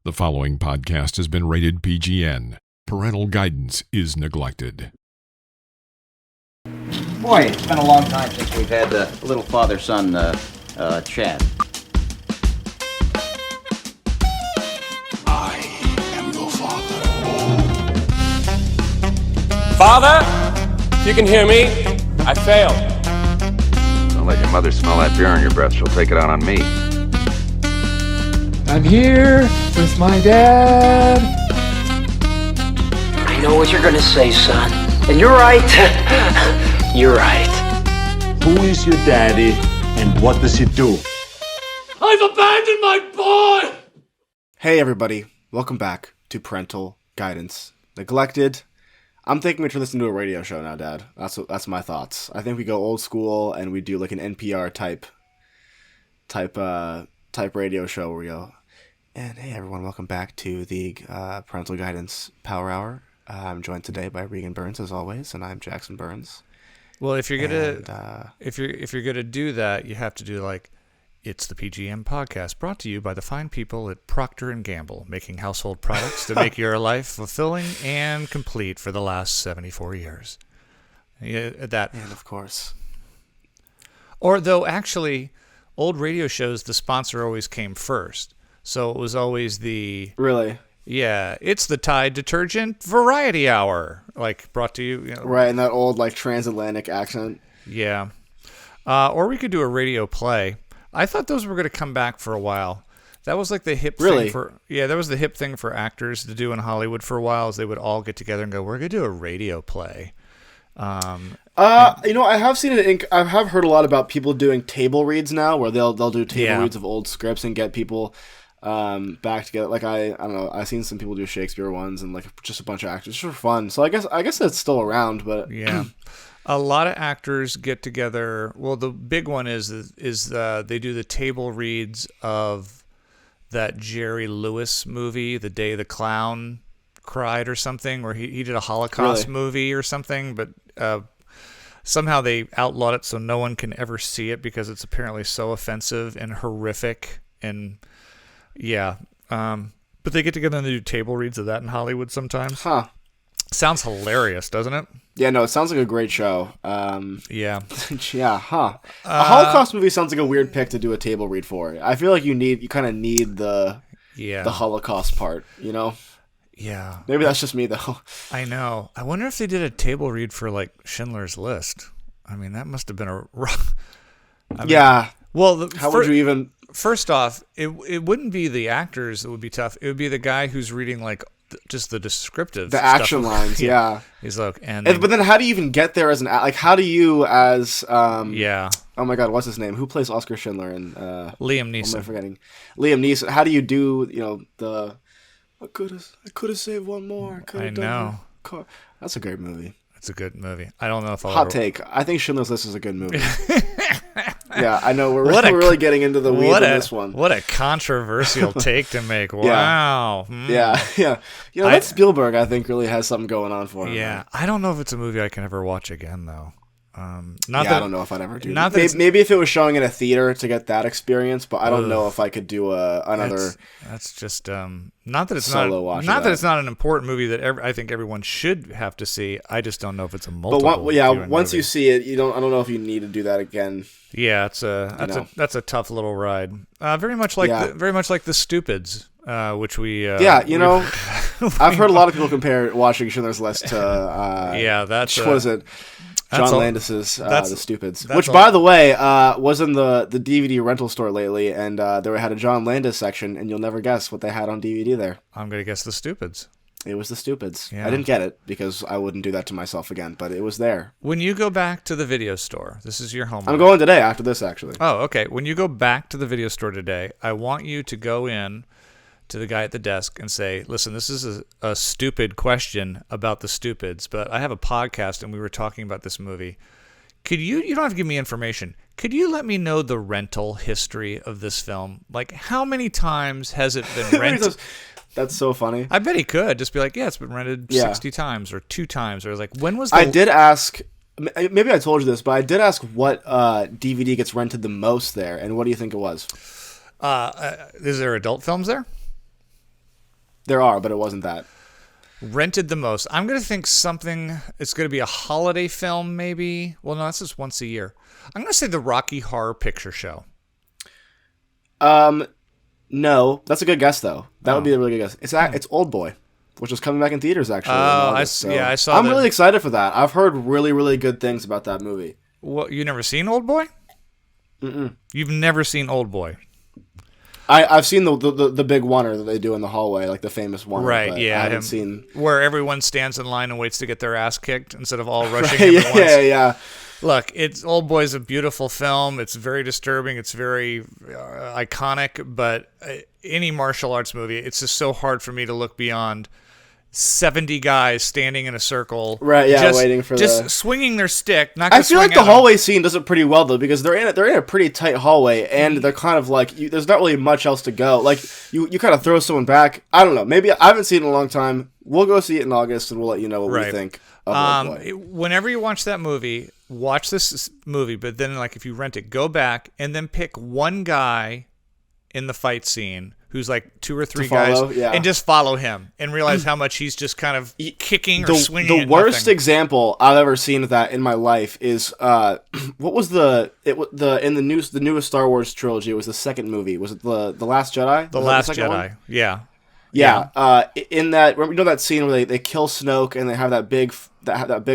The following podcast has been rated PGN. Parental guidance is neglected. Boy, it's been a long time since we've had a little father-son chat. I am your father. Father, if you can hear me, I failed. Don't let your mother smell that beer on your breath. She'll take it out on me. I'm here with my dad. I know what you're gonna say, son. And you're right. You're right. Who is your daddy and what does he do? I've abandoned my boy! Hey everybody, welcome back to Parental Guidance Neglected. I'm thinking we should listen to a radio show now, Dad. That's my thoughts. I think we go old school and we do like an NPR type radio show where we go, and hey everyone, welcome back to the Parental Guidance Power Hour. I'm joined today by Regan Burns as always, and I'm Jackson Burns. Well, if you're gonna if you're gonna do that, you have to do like, it's the PGM podcast brought to you by the fine people at Procter & Gamble, making household products to make your life fulfilling and complete for the last 74 years. Yeah, that, and of course, or though actually, old radio shows, the sponsor always came first, so it was always the Yeah, it's the Tide Detergent Variety Hour, like brought to you, right, in that old like transatlantic accent. Yeah, or we could do a radio play. I thought those were going to come back for a while. That was like the hip thing that was the hip thing for actors to do in Hollywood for a while. Is they would all get together and go, "We're going to do a radio play." I have seen it. I have heard a lot about people doing table reads now, where they'll do table reads of old scripts and get people back together. Like I don't know, I've seen some people do Shakespeare ones and like just a bunch of actors just for fun. So I guess that's still around, but yeah. A lot of actors get together. Well, the big one is they do the table reads of that Jerry Lewis movie, The Day the Clown Cried or something, where he did a Holocaust movie or something, but somehow they outlawed it so no one can ever see it because it's apparently so offensive and horrific. And yeah, but they get together and they do table reads of that in Hollywood sometimes. Huh. Sounds hilarious, doesn't it? Yeah, no, it sounds like a great show. Yeah. Yeah, huh. A Holocaust movie sounds like a weird pick to do a table read for. I feel like you kind of need the Holocaust part, you know? Yeah. Maybe that's just me, though. I know. I wonder if they did a table read for, like, Schindler's List. I mean, that must have been a rough... Yeah. Well, how would you even... First off, it wouldn't be the actors that would be tough. It would be the guy who's reading, like, just the descriptive the stuff. action lines. Yeah. He's like, but then how do you even get there as how do you as yeah, oh my god, what's his name, who plays Oscar Schindler and Liam Neeson. What am I forgetting? Liam Neeson. How do you do the I could have saved one more, I know. That's a great movie. It's a good movie. I don't know if I'll hot take. I think Schindler's List is a good movie. Yeah, I know we're really getting into the weeds on this one. What a controversial take to make. Wow. Yeah. That Spielberg, I think, really has something going on for him. Yeah, right? I don't know if it's a movie I can ever watch again, though. I don't know if I'd ever do that. Maybe if it was showing in a theater to get that experience, but I don't know if I could do another. That's just not that it's solo watch. Not that it's not an important movie that I think everyone should have to see. I just don't know if it's a multiple. But once you see it, I don't know if you need to do that again. Yeah, that's a tough little ride. Very much like the Stupids, which we. I've heard a lot of people compare watching Schindler's List to. What is it? John Landis's The Stupids, which, by the way, was in the DVD rental store lately, and they had a John Landis section, and you'll never guess what they had on DVD there. I'm going to guess The Stupids. It was The Stupids. Yeah. I didn't get it, because I wouldn't do that to myself again, but it was there. When you go back to the video store, this is your homework. I'm going today, after this, actually. Oh, okay. When you go back to the video store today, I want you to go in to the guy at the desk and say, listen, this is a stupid question about the Stupids, but I have a podcast and we were talking about this movie. You don't have to give me information. Could you let me know the rental history of this film? Like, how many times has it been rented? That's so funny. I bet he could just be like, yeah, it's been rented 60 times or 2 times. Or like, when was I did ask, maybe I told you this, but I did ask what DVD gets rented the most there, and what do you think it was? Is there adult films there? There are, but it wasn't that. Rented the most. I'm going to think something, it's going to be a holiday film maybe. Well, no, that's just once a year. I'm going to say the Rocky Horror Picture Show. No, that's a good guess though. That would be a really good guess. It's Old Boy, which is coming back in theaters actually. I saw. I'm really excited for that. I've heard really, really good things about that movie. What, you never seen Old Boy? Mm-mm. You've never seen Old Boy? I've seen the big oneer that they do in the hallway, like the famous one. Right, yeah. I haven't seen where everyone stands in line and waits to get their ass kicked instead of all rushing right, at once. Yeah. Look, Old Boy's a beautiful film. It's very disturbing. It's very iconic. But any martial arts movie, it's just so hard for me to look beyond 70 guys standing in a circle, right? Yeah, waiting for swinging their stick. I feel like the hallway scene does it pretty well though, because they're in a pretty tight hallway, and they're kind of like there's not really much else to go. Like you kind of throw someone back. I don't know. Maybe I haven't seen it in a long time. We'll go see it in August, and we'll let you know what we think. Whenever you watch that movie, watch this movie, but then like if you rent it, go back and then pick one guy in the fight scene who's like 2 or 3 guys, and just follow him and realize how much he's just kind of kicking or swinging. The worst example I've ever seen of that in my life is what was the newest Star Wars trilogy? It was the second movie. Was it the Last Jedi? The Last Jedi. One? Yeah. In that, remember that scene where they kill Snoke and they have that big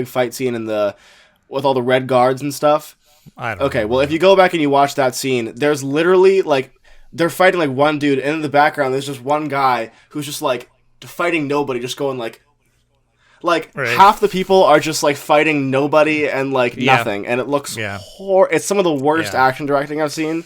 fight scene with all the red guards and stuff. I don't know. Well, if you go back and you watch that scene, there's literally like they're fighting like one dude, and in the background there's just one guy who's just like fighting nobody, just going like right. Half the people are just like fighting nobody and like nothing, and it looks it's some of the worst action directing I've seen.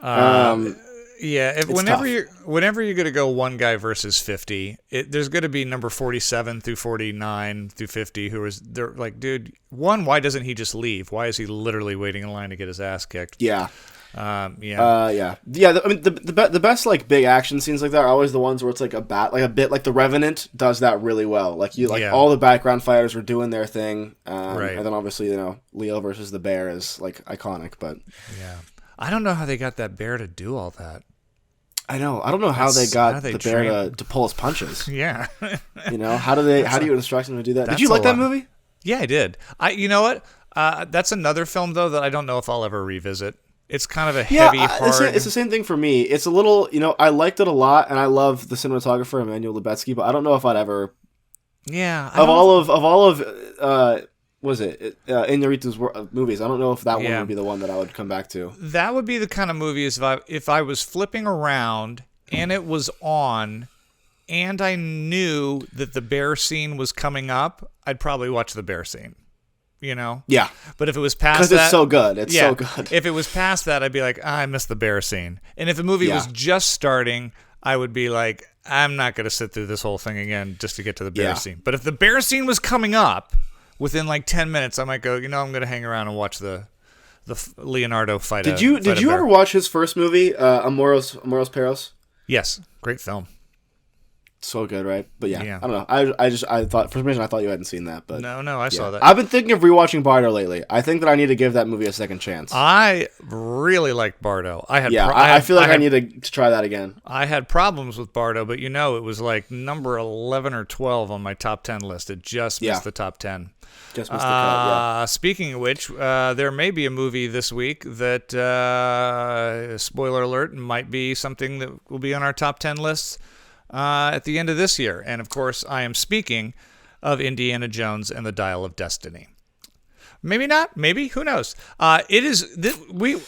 Whenever you're going to go one guy versus 50, there's going to be number 47 through 49 through 50 they're like, dude, why doesn't he just leave? Why is he literally waiting in line to get his ass kicked? Yeah. I mean, the best like big action scenes like that are always the ones where it's like a bit like The Revenant does that really well. Like all the background fighters are doing their thing, right. And then obviously Leo versus the bear is like iconic. But I don't know how they got that bear to do all that. I know. I don't know how they got the bear to pull his punches. Yeah. How do you instruct him to do that? Did you like that movie? Yeah, I did. You know what? That's another film though that I don't know if I'll ever revisit. It's kind of a heavy, hard... It's the same thing for me. It's a little, I liked it a lot, and I love the cinematographer, Emmanuel Lubezki, but I don't know if I'd ever... Yeah. Of all of Iñárritu's movies, I don't know if that one would be the one that I would come back to. That would be the kind of movies if I was flipping around, and it was on, and I knew that the bear scene was coming up, I'd probably watch the bear scene. Yeah. But if it was past that... Because it's so good. It's so good. If it was past that, I'd be like, I missed the bear scene. And if the movie was just starting, I would be like, I'm not going to sit through this whole thing again just to get to the bear scene. But if the bear scene was coming up, within like 10 minutes, I might go, I'm going to hang around and watch the Leonardo fight. Did you ever watch his first movie, Amoros Perros? Yes. Great film. So good, right? But I don't know. I thought for some reason I thought you hadn't seen that, but no, I saw that. I've been thinking of rewatching Bardo lately. I think that I need to give that movie a second chance. I really liked Bardo. I feel like I need to try that again. I had problems with Bardo, but it was like number 11 or 12 on my top 10 list. It just missed the top 10. Just missed the cut. Speaking of which, there may be a movie this week that, spoiler alert, might be something that will be on our top 10 lists. At the end of this year. And of course, I am speaking of Indiana Jones and the Dial of Destiny. Maybe not. Maybe. Who knows? It is.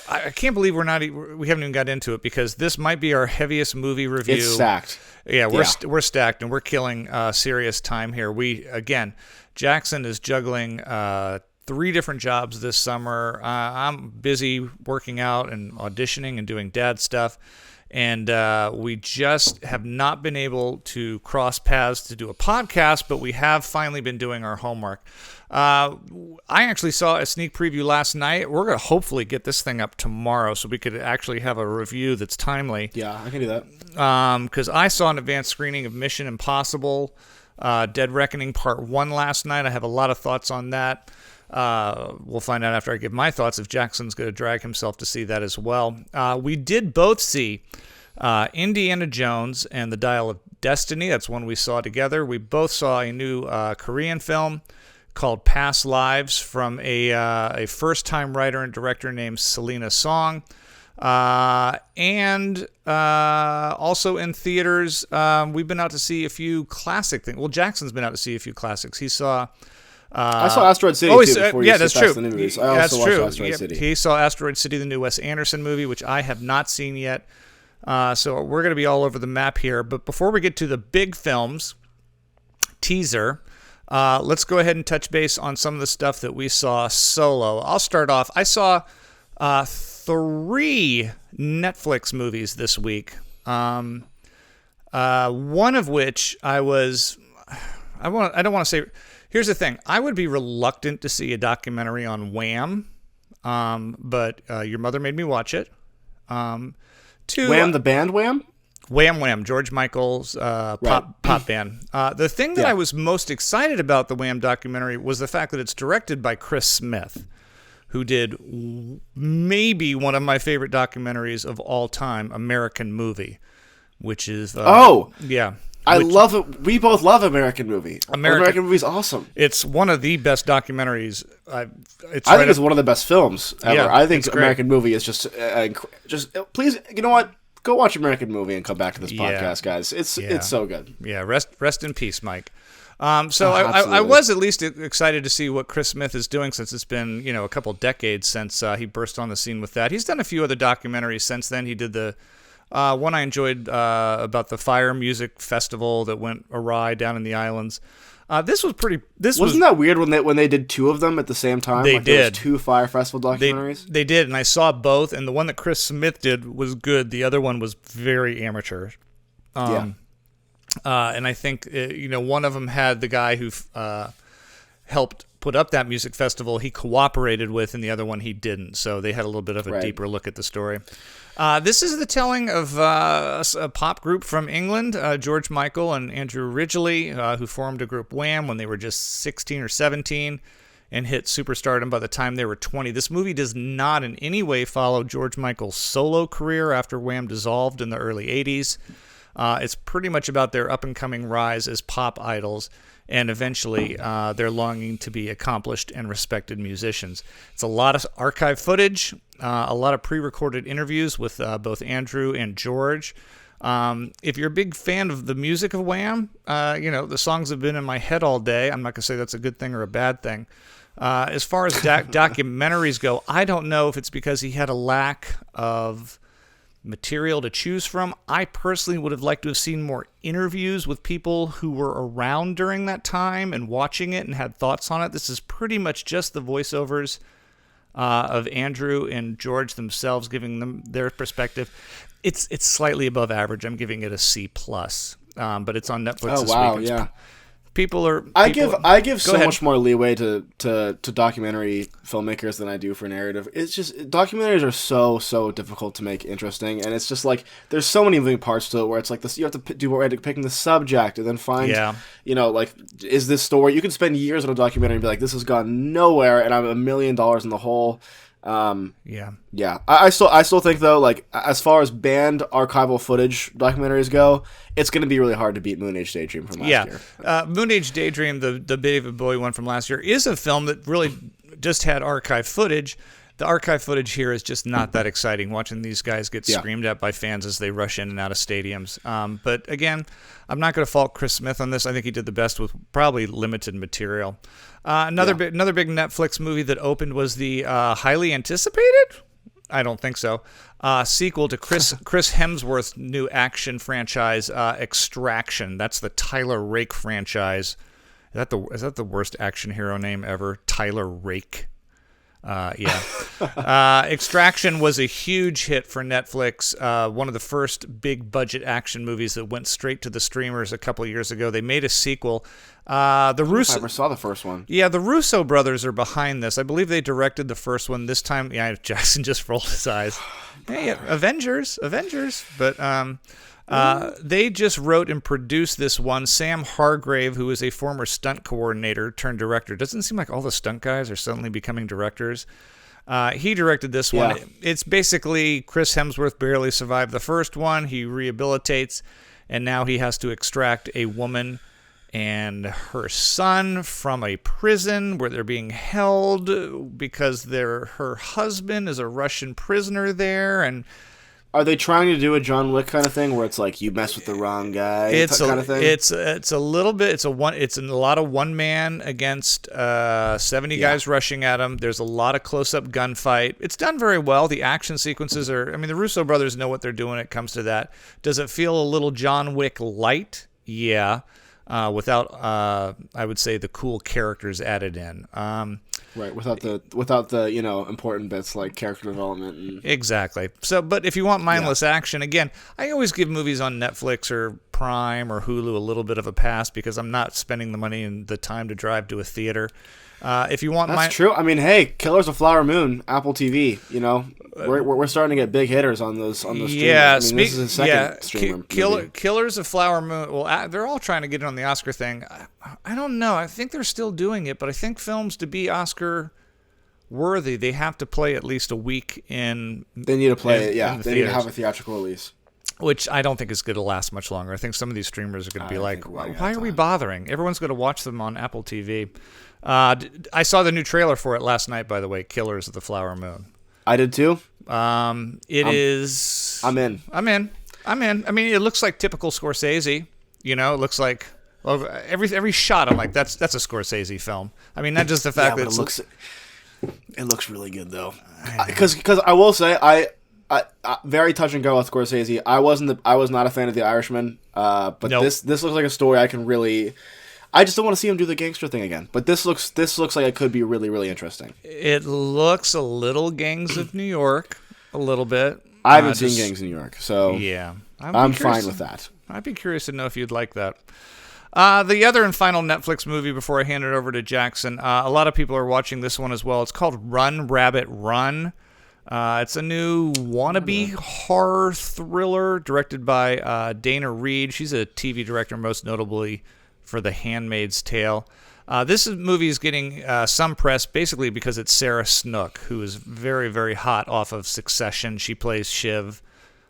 I can't believe we haven't even got into it because this might be our heaviest movie review. It's stacked. Yeah, we're stacked and we're killing serious time here. Jackson is juggling 3 different jobs this summer. I'm busy working out and auditioning and doing dad stuff. And we just have not been able to cross paths to do a podcast, but we have finally been doing our homework. I actually saw a sneak preview last night. We're going to hopefully get this thing up tomorrow so we could actually have a review that's timely. Yeah, I can do that. Because I saw an advanced screening of Mission Impossible, Dead Reckoning Part 1 last night. I have a lot of thoughts on that. We'll find out after I give my thoughts if Jackson's going to drag himself to see that as well. We did both see Indiana Jones and the Dial of Destiny. That's one we saw together. We both saw a new Korean film called Past Lives from a first-time writer and director named Selena Song. And also in theaters, we've been out to see a few classic things. Well, Jackson's been out to see a few classics. He saw... I saw Asteroid City too before you that's sit past true. the movies. I also watched Asteroid City. He saw Asteroid City, the new Wes Anderson movie, which I have not seen yet. So we're going to be all over the map here. But before we get to the big films, teaser, let's go ahead and touch base on some of the stuff that we saw solo. I'll start off. I saw 3 Netflix movies this week. One of which I don't want to say. Here's the thing. I would be reluctant to see a documentary on Wham, but your mother made me watch it. Wham, the band Wham? Wham, George Michael's pop band. The thing that I was most excited about the Wham documentary was the fact that it's directed by Chris Smith, who did maybe one of my favorite documentaries of all time, American Movie, which is... Yeah. I love it. We both love American Movie. American Movie is awesome. It's one of the best documentaries. I think it's one of the best films ever. Yeah, I think American Movie is just please, you know what? Go watch American Movie and come back to this podcast, guys. It's so good. Yeah, rest in peace, Mike. I was at least excited to see what Chris Smith is doing, since it's been a couple decades since he burst on the scene with that. He's done a few other documentaries since then. He did the one I enjoyed about the Fire Music Festival that went awry down in the islands. This was pretty. Wasn't that weird when they did 2 of them at the same time? They did. There was 2 Fire Festival documentaries. They did, and I saw both. And the one that Chris Smith did was good. The other one was very amateur. And I think one of them had the guy who helped put up that music festival he cooperated with, and the other one he didn't. So they had a little bit of a deeper look at the story. This is the telling of a pop group from England, George Michael and Andrew Ridgeley, who formed a group Wham when they were just 16 or 17 and hit superstardom by the time they were 20. This movie does not in any way follow George Michael's solo career after Wham dissolved in the early 80s. It's pretty much about their up-and-coming rise as pop idols, and eventually their longing to be accomplished and respected musicians. It's a lot of archive footage, a lot of pre-recorded interviews with both Andrew and George. If you're a big fan of the music of Wham, the songs have been in my head all day. I'm not going to say that's a good thing or a bad thing. As far as documentaries go, I don't know if it's because he had a lack of material to choose from. I personally would have liked to have seen more interviews with people who were around during that time and watching it and had thoughts on it. This is pretty much just the voiceovers of Andrew and George themselves, giving them their perspective. It's slightly above average. I'm giving it a C+, but it's on Netflix this week. Oh wow, yeah. I give so much more leeway to documentary filmmakers than I do for narrative. It's just documentaries are so difficult to make interesting, and it's just like there's so many moving parts to it where it's like this. You have to do picking the subject and then find is this story. You can spend years on a documentary and be like, this has gone nowhere, and I'm $1 million in the hole. I still think though, like as far as band archival footage documentaries go, it's going to be really hard to beat Moon Age Daydream from last year. Moon Age Daydream, the David Bowie one from last year, is a film that really just had archive footage. The archive footage here is just not that exciting, watching these guys get screamed at by fans as they rush in and out of stadiums. But again, I'm not going to fault Chris Smith on this. I think he did the best with probably limited material. Another big Netflix movie that opened was the highly anticipated? I don't think so. Sequel to Chris Hemsworth's new action franchise, Extraction. That's the Tyler Rake franchise. Is that the worst action hero name ever? Tyler Rake. Extraction was a huge hit for Netflix. One of the first big budget action movies that went straight to the streamers a couple of years ago. They made a sequel. I never saw the first one. Yeah, the Russo brothers are behind this. I believe they directed the first one. This time, Jackson just rolled his eyes. Hey, Avengers. But they just wrote and produced this one. Sam Hargrave, who is a former stunt coordinator turned director. Doesn't seem like all the stunt guys are suddenly becoming directors. He directed this one. It's basically Chris Hemsworth barely survived the first one. He rehabilitates, and now he has to extract a woman and her son from a prison where they're being held because her husband is a Russian prisoner there. And are they trying to do a John Wick kind of thing where it's like you mess with the wrong guy kind of thing? It's a little bit. It's a lot of one man against 70 guys rushing at him. There's a lot of close up gunfight. It's done very well. The action sequences are. I mean, the Russo brothers know what they're doing when it comes to that. Does it feel a little John Wick light? Yeah. Without, I would say, the cool characters added in. Right, without the important bits like character development. Exactly. So, but if you want mindless action, again, I always give movies on Netflix or Prime or Hulu a little bit of a pass because I'm not spending the money and the time to drive to a theater. If you want, that's true. I mean, hey, Killers of Flower Moon, Apple TV. We're starting to get big hitters on those. Yeah, streamers. I mean, this is a second streamer. Killers of Flower Moon. Well, they're all trying to get it on the Oscar thing. I don't know. I think they're still doing it, but I think films to be Oscar worthy, they have to play at least a week in. They need to play it. Yeah, the they need to have a theatrical release. Which I don't think is going to last much longer. I think some of these streamers are going to be like, why are we bothering? Everyone's going to watch them on Apple TV. I saw the new trailer for it last night, by the way, Killers of the Flower Moon. I did too. I'm in. I mean, it looks like typical Scorsese. It looks like every shot. I'm like, that's a Scorsese film. I mean, not just the fact that it looks really good though. Because I will say I very touch and go with Scorsese. I was not a fan of The Irishman. But nope. This looks like a story I can really. I just don't want to see him do the gangster thing again. But this looks like it could be really, really interesting. It looks a little Gangs of New York, a little bit. I haven't seen Gangs of New York, so yeah, I'm fine with that. I'd be curious to know if you'd like that. The other and final Netflix movie before I hand it over to Jackson, a lot of people are watching this one as well. It's called Run, Rabbit, Run. It's a new wannabe horror thriller directed by Dana Reed. She's a TV director, most notably for The Handmaid's Tale. This movie is getting some press basically because it's Sarah Snook, who is very, very hot off of Succession. She plays Shiv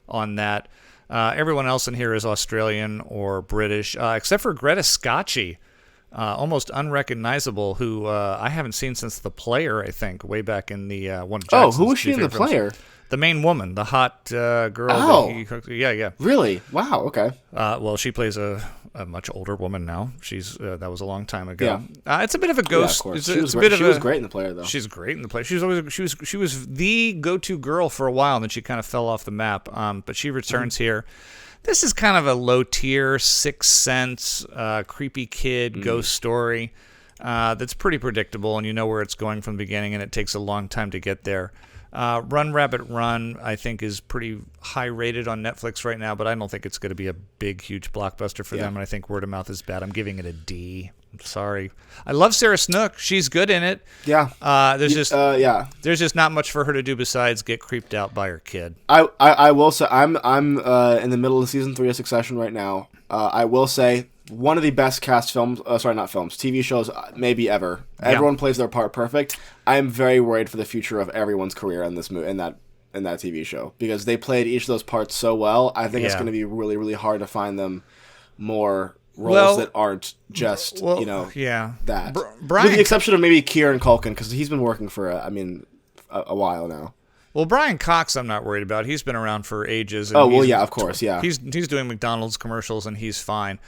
on that. Everyone else in here is Australian or British, except for Greta Scacchi, almost unrecognizable, who I haven't seen since The Player, I think, way back in the one of Jackson's who was she in The films. Player? The main woman, the hot girl. Oh. Yeah. Really? Wow, okay. Well, she plays a much older woman now. She's that was a long time ago. Yeah. It's a bit of a ghost. Yeah, of course. She was great in The Player, though. She's great in The Player. She was the go-to girl for a while, and then she kind of fell off the map. But she returns here. This is kind of a low-tier, Sixth Sense, creepy kid ghost story that's pretty predictable, and you know where it's going from the beginning, and it takes a long time to get there. Run, Rabbit, Run, I think, is pretty high rated on Netflix right now, but I don't think it's going to be a big, huge blockbuster for them, and I think word of mouth is bad. I'm giving it a D. I'm sorry. I love Sarah Snook. She's good in it. Yeah. There's just not much for her to do besides get creeped out by her kid. I will say I'm in the middle of season 3 of Succession right now. I will say one of the best cast TV shows maybe ever. Everyone plays their part perfect. I am very worried for the future of everyone's career in this in that TV show because they played each of those parts so well. I think it's going to be really, really hard to find them more roles that aren't just that. With the exception of maybe Kieran Culkin because he's been working for a while now. Well, Brian Cox, I'm not worried about. He's been around for ages. And of course, yeah. He's doing McDonald's commercials, and he's fine.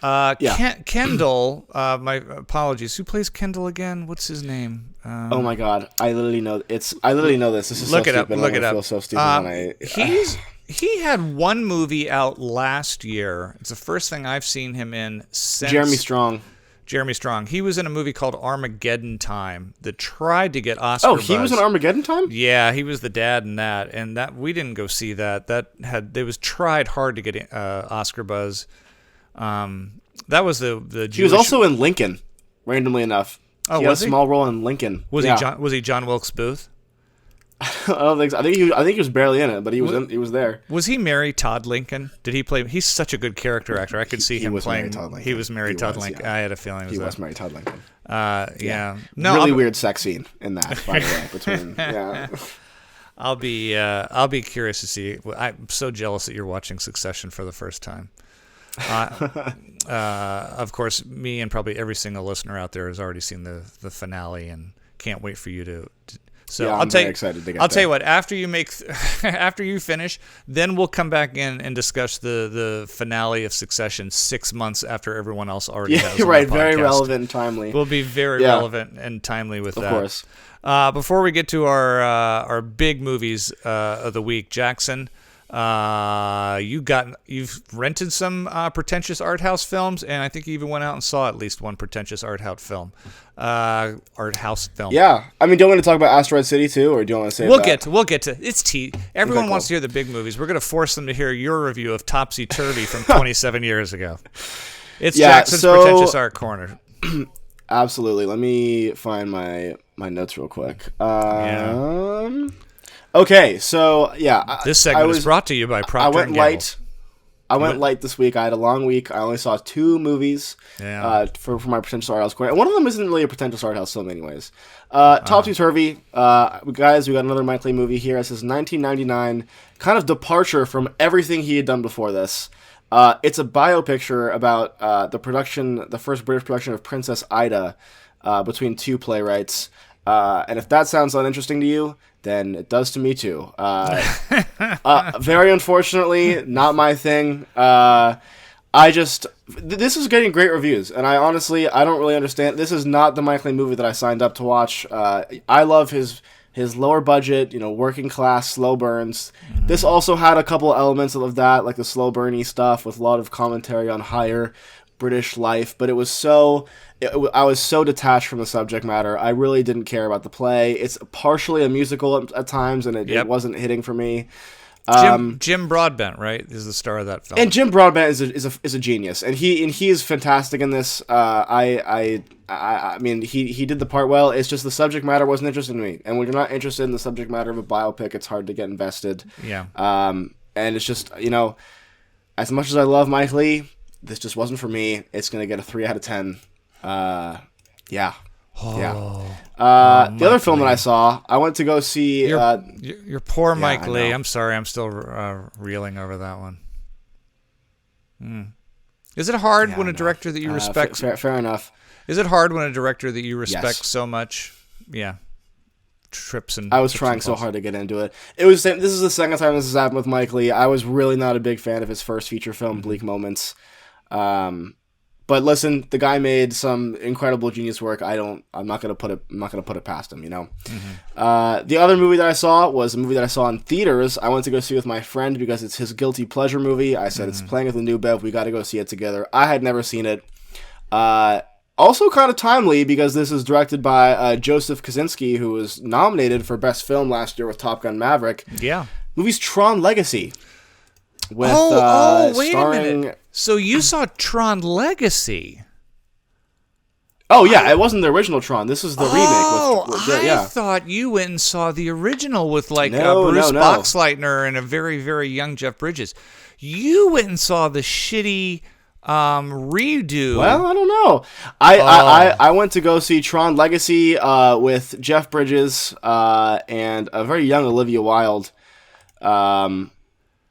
Kendall, my apologies. Who plays Kendall again? What's his name? Oh my God, I literally know this. This is look so it up. Stupid. Look it up. I feel so stupid He had one movie out last year. It's the first thing I've seen him in since Jeremy Strong. He was in a movie called Armageddon Time that tried to get Oscar buzz. He was in Armageddon Time? Yeah, he was the dad in that, and that we didn't go see that. They was tried hard to get Oscar buzz. That was the Jewish... He was also in Lincoln, randomly enough. Oh, he had a small role in Lincoln. Was he John Wilkes Booth? I don't think so. I think he was barely in it, but he was there. Was he Mary Todd Lincoln? Did he play? He's such a good character actor. I could see him playing. He was Mary Todd Lincoln. Yeah. I had a feeling he was Mary Todd Lincoln. Yeah. No, really weird sex scene in that. By the way, between I'll be curious to see. I'm so jealous that you're watching Succession for the first time. Of course, me and probably every single listener out there has already seen the finale and can't wait for you to. So yeah, I'm very excited to get I'll tell you what. After you after you finish, then we'll come back in and discuss the finale of Succession 6 months after everyone else already has. You're on right. the Very podcast. relevant and timely. We'll be very relevant and timely with that. Of course. Before we get to our big movies of the week, Jackson, you've rented some pretentious art house films, and I think you even went out and saw at least one pretentious art house film. Yeah, I mean, do you want to talk about Asteroid City too, or do you want to say? We'll get to it's tea. Everyone Okay, wants cool. to hear the big movies. We're going to force them to hear your review of Topsy Turvy from 27 years ago. It's Jackson's pretentious art corner. Absolutely. Let me find my notes real quick. Okay, so yeah, This segment is brought to you by Procter I went & Gamble. light. I went light this week. I had a long week. I only saw 2 movies for my pretentious art house corner. And one of them isn't really a pretentious art house film anyways. Topsy Turvy. Guys, we got another Mike Lee movie here. It says 1999. Kind of departure from everything he had done before this. It's a biopicture about the first British production of Princess Ida between 2 playwrights. And if that sounds uninteresting to you, then it does to me too. Very unfortunately, not my thing. This is getting great reviews, and I don't really understand. This is not the Mike Lee movie that I signed up to watch. I love his lower budget, working class slow burns. Mm-hmm. This also had a couple elements of that, like the slow burny stuff with a lot of commentary on higher British life, but I was so detached from the subject matter. I really didn't care about the play. It's partially a musical at times, and it wasn't hitting for me. Jim Broadbent, right, is the star of that film. And Jim Broadbent is a genius, and he is fantastic in this. I mean, he did the part well. It's just the subject matter wasn't interesting to me, and when you're not interested in the subject matter of a biopic, it's hard to get invested. Yeah. And it's just as much as I love Mike Lee, this just wasn't for me. It's gonna get a 3 out of 10. The other film that I saw, I went to go see. Your poor Mike Lee. know. I'm sorry, I'm still reeling over that one. Is it hard when a director that you respect? Fair enough. Is it hard when a director that you respect Yes. so much? Yeah. I was trying so hard to get into it. This is the second time this has happened with Mike Lee. I was really not a big fan of his first feature film, Bleak Moments. But listen, the guy made some incredible genius work. I'm not gonna put it past him. Mm-hmm. The other movie that I saw was a movie that I saw in theaters. I went to go see with my friend because it's his guilty pleasure movie. I said it's playing at the New Bev. We got to go see it together. I had never seen it. Also kind of timely because this is directed by Joseph Kosinski, who was nominated for Best Film last year with Top Gun Maverick. Yeah. Movie's Tron Legacy. With, wait starring... a minute. So you saw Tron Legacy? Oh, yeah, it wasn't the original Tron. This is the remake. I thought you went and saw the original with Bruce Boxleitner and a very, very young Jeff Bridges. You went and saw the shitty redo. Well, I don't know. I went to go see Tron Legacy with Jeff Bridges and a very young Olivia Wilde.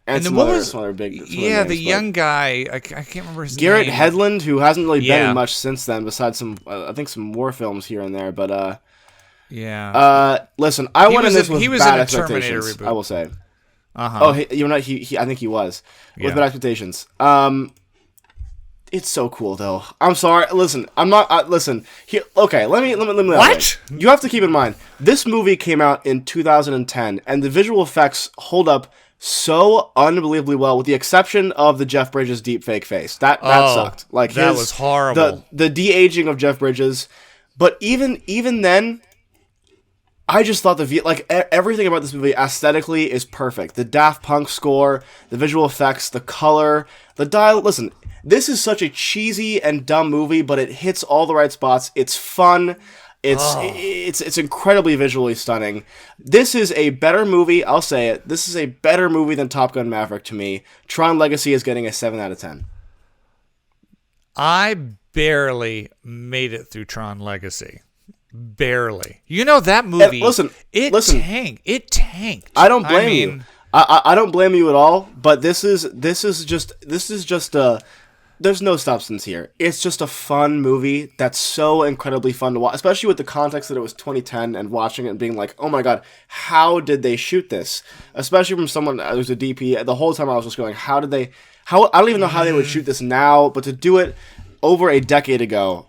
And some other big names, the young guy. I can't remember his Garrett name. Hedlund, who hasn't really been in much since then, besides some, I think, some war films here and there. But listen, I went in this with bad expectations. I will say. Oh, he I think he was with bad expectations. It's so cool though. I'm sorry. Listen, I'm not. Listen. Here, okay, let me. What? You have to keep in mind this movie came out in 2010, and the visual effects hold up so unbelievably well, with the exception of the Jeff Bridges deepfake face. That sucked. Like that was horrible. The de-aging of Jeff Bridges, but even then, I just thought everything about this movie aesthetically is perfect. The Daft Punk score, the visual effects, the color, the dialogue. Listen, this is such a cheesy and dumb movie, but it hits all the right spots. It's fun. It's incredibly visually stunning. This is a better movie. I'll say it. This is a better movie than Top Gun Maverick to me. Tron Legacy is getting a 7 out of 10. I barely made it through Tron Legacy. Barely. You know that movie. It tanked. I don't blame you. I don't blame you at all. But this is just there's no substance here. It's just a fun movie that's so incredibly fun to watch, especially with the context that it was 2010 and watching it and being like, oh my god, how did they shoot this? Especially from someone who's a DP. The whole time I was just going, I don't even know how they would shoot this now, but to do it over a decade ago,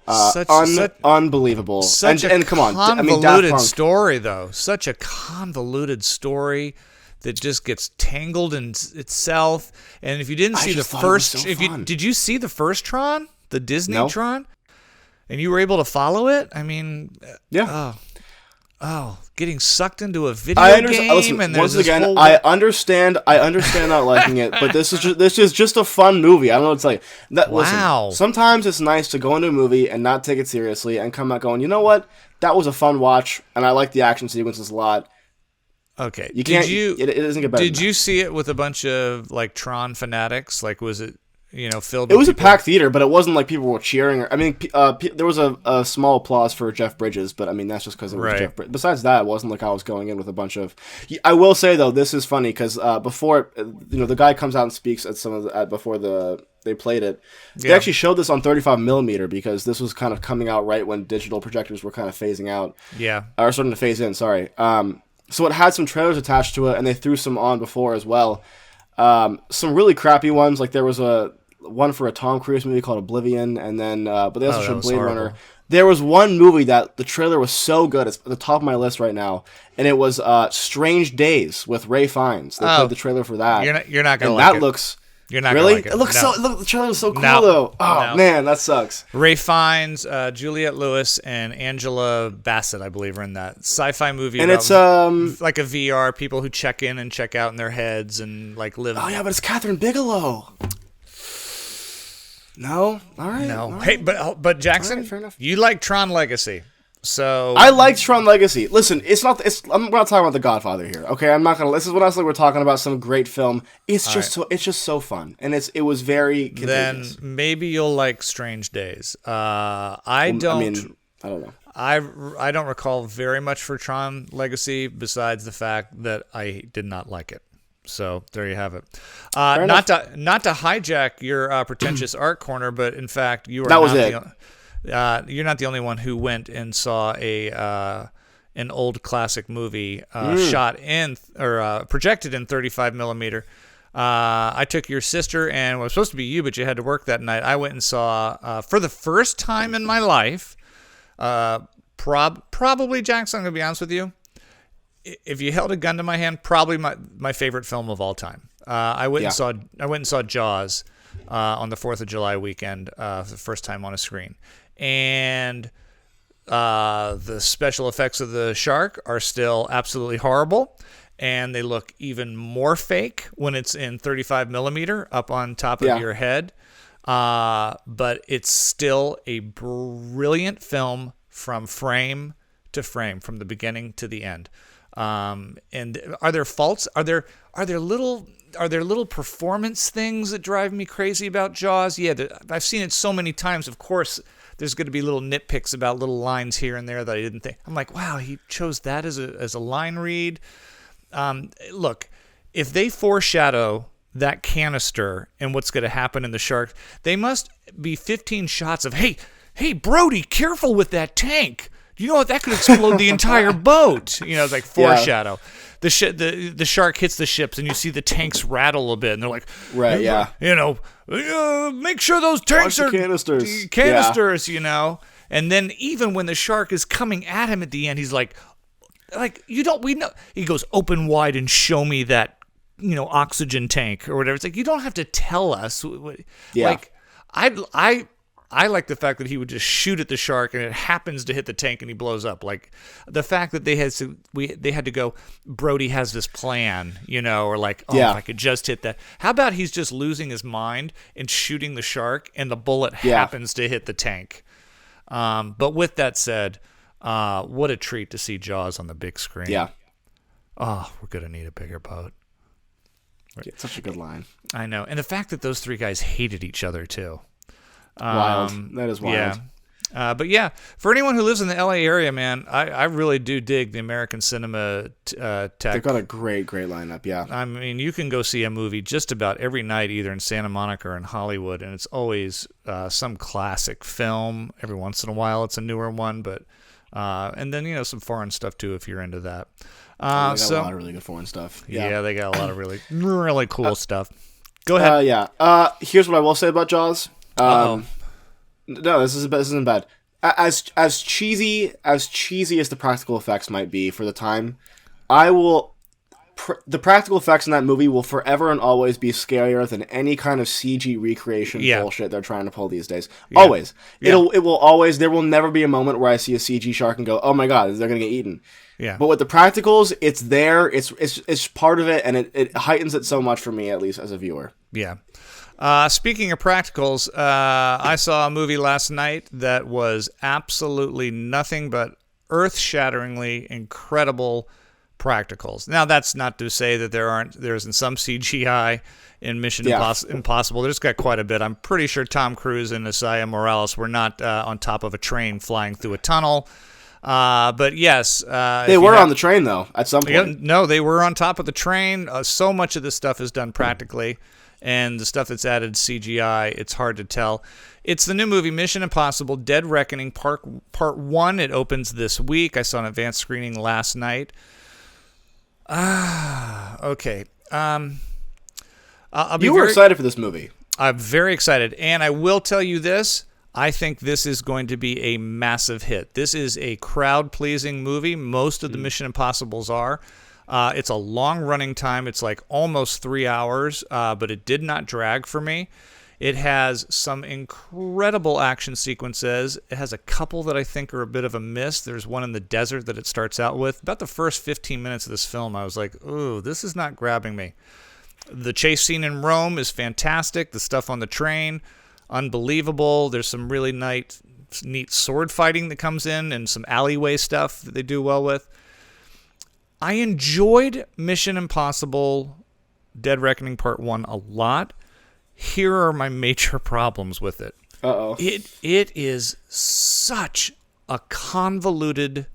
unbelievable. And come on, convoluted story though. Such a convoluted story that just gets tangled in itself. And if you didn't see the first, did you see the first Tron, the Disney Tron, and you were able to follow it? I mean, yeah. Getting sucked into a video game. Listen, and once again, I understand not liking it, but this is just a fun movie. I don't know what to tell you. Wow. Listen, sometimes it's nice to go into a movie and not take it seriously and come out going, you know what? That was a fun watch, and I like the action sequences a lot. Okay. It doesn't get better. Did you see it with a bunch of like Tron fanatics? Like, was it filled? It was a packed theater, but it wasn't like people were cheering. I mean, there was a small applause for Jeff Bridges, but I mean that's just because it was Jeff Bridges. Besides that, it wasn't like I was going in with a bunch of. I will say though, this is funny because before the guy comes out and speaks at before they played it. They actually showed this on 35mm because this was kind of coming out right when digital projectors were kind of phasing out. Yeah. Or starting to phase in. Sorry. So it had some trailers attached to it, and they threw some on before as well. Some really crappy ones, like there was one for a Tom Cruise movie called Oblivion, and then but they also showed Blade Runner. There was one movie that the trailer was so good, it's at the top of my list right now, and it was Strange Days with Ray Fiennes. They played the trailer for that. You're not gonna and like that it. Looks. You're not really? gonna like it. The trailer was so cool though. Oh man, that sucks. Ray Fiennes, Juliette Lewis, and Angela Bassett, I believe, are in that sci-fi movie. And it's like a VR, people who check in and check out in their heads and like live. Oh yeah, but it's Catherine Bigelow. No, all right. No, all right. hey, but Jackson, fair enough. You like Tron Legacy, so I liked Tron Legacy. Listen, we're not talking about The Godfather here, okay? I'm not gonna. This is what I was like. We're talking about some great film. It's just so fun, and it was very contagious. Then maybe you'll like Strange Days. I don't know. I don't recall very much for Tron Legacy besides the fact that I did not like it. So there you have it. Not to hijack your pretentious art corner, but in fact you are you're not the only one who went and saw an old classic movie shot in or projected in 35mm. I took your sister, and it was supposed to be you, but you had to work that night. I went and saw for the first time in my life, probably Jackson. I'm gonna be honest with you. If you held a gun to my hand, probably my favorite film of all time. I went and saw Jaws on the 4th of July weekend for the first time on a screen, and the special effects of the shark are still absolutely horrible, and they look even more fake when it's in 35mm up on top of your head. But it's still a brilliant film from frame to frame, from the beginning to the end. And are there faults? Are there little performance things that drive me crazy about Jaws? Yeah, I've seen it so many times. Of course, there's going to be little nitpicks about little lines here and there that I didn't think. I'm like, wow, he chose that as a line read. Look, if they foreshadow that canister and what's going to happen in the shark, they must be 15 shots of hey, Brody, careful with that tank. You know what? That could explode the entire boat. It's like foreshadow. Yeah. The shark hits the ships, and you see the tanks rattle a bit, and they're like, right, yeah. Make sure those tanks are canisters. And then even when the shark is coming at him at the end, he's like we know. He goes, open wide and show me that, oxygen tank or whatever. It's like, you don't have to tell us. Yeah. Like, I like the fact that he would just shoot at the shark and it happens to hit the tank and he blows up. Like the fact that they had to go, Brody has this plan, or like, if I could just hit that. How about he's just losing his mind and shooting the shark and the bullet happens to hit the tank. But with that said, what a treat to see Jaws on the big screen. Yeah. Oh, we're going to need a bigger boat. It's such a good line. I know. And the fact that those three guys hated each other too. Wild. That is wild. But yeah, for anyone who lives in the LA area, man, I really do dig the American cinema tech. They've got a great lineup, yeah. I mean, you can go see a movie just about every night, either in Santa Monica or in Hollywood, and it's always some classic film. Every once in a while, it's a newer one, but and then some foreign stuff too if you're into that. They got a lot of really good foreign stuff. Yeah, they got a lot of really cool stuff. Go ahead. Here's what I will say about Jaws. No, this isn't bad. As cheesy as the practical effects might be for the time, the practical effects in that movie will forever and always be scarier than any kind of CG recreation bullshit they're trying to pull these days. Yeah. Always. Yeah. It will always. There will never be a moment where I see a CG shark and go, "Oh my god, they're gonna get eaten." Yeah. But with the practicals, it's there. It's part of it, and it heightens it so much for me, at least as a viewer. Yeah. Speaking of practicals, I saw a movie last night that was absolutely nothing but earth-shatteringly incredible practicals. Now, that's not to say that there isn't some CGI in Mission Impossible. There's got quite a bit. I'm pretty sure Tom Cruise and Isaiah Morales were not on top of a train flying through a tunnel. But yes, they were on the train though at some point. No, they were on top of the train. So much of this stuff is done practically. And the stuff that's added CGI, it's hard to tell. It's the new movie Mission Impossible: Dead Reckoning Part 1. It opens this week. I saw an advanced screening last night. Okay. You were excited for this movie. I'm very excited. And I will tell you this. I think this is going to be a massive hit. This is a crowd-pleasing movie. Most of the Mission Impossibles are. It's a long running time. It's like almost 3 hours, but it did not drag for me. It has some incredible action sequences. It has a couple that I think are a bit of a miss. There's one in the desert that it starts out with. About the first 15 minutes of this film, I was like, ooh, this is not grabbing me. The chase scene in Rome is fantastic. The stuff on the train, unbelievable. There's some really neat sword fighting that comes in and some alleyway stuff that they do well with. I enjoyed Mission Impossible Dead Reckoning Part 1 a lot. Here are my major problems with it. Uh-oh. It is such a convoluted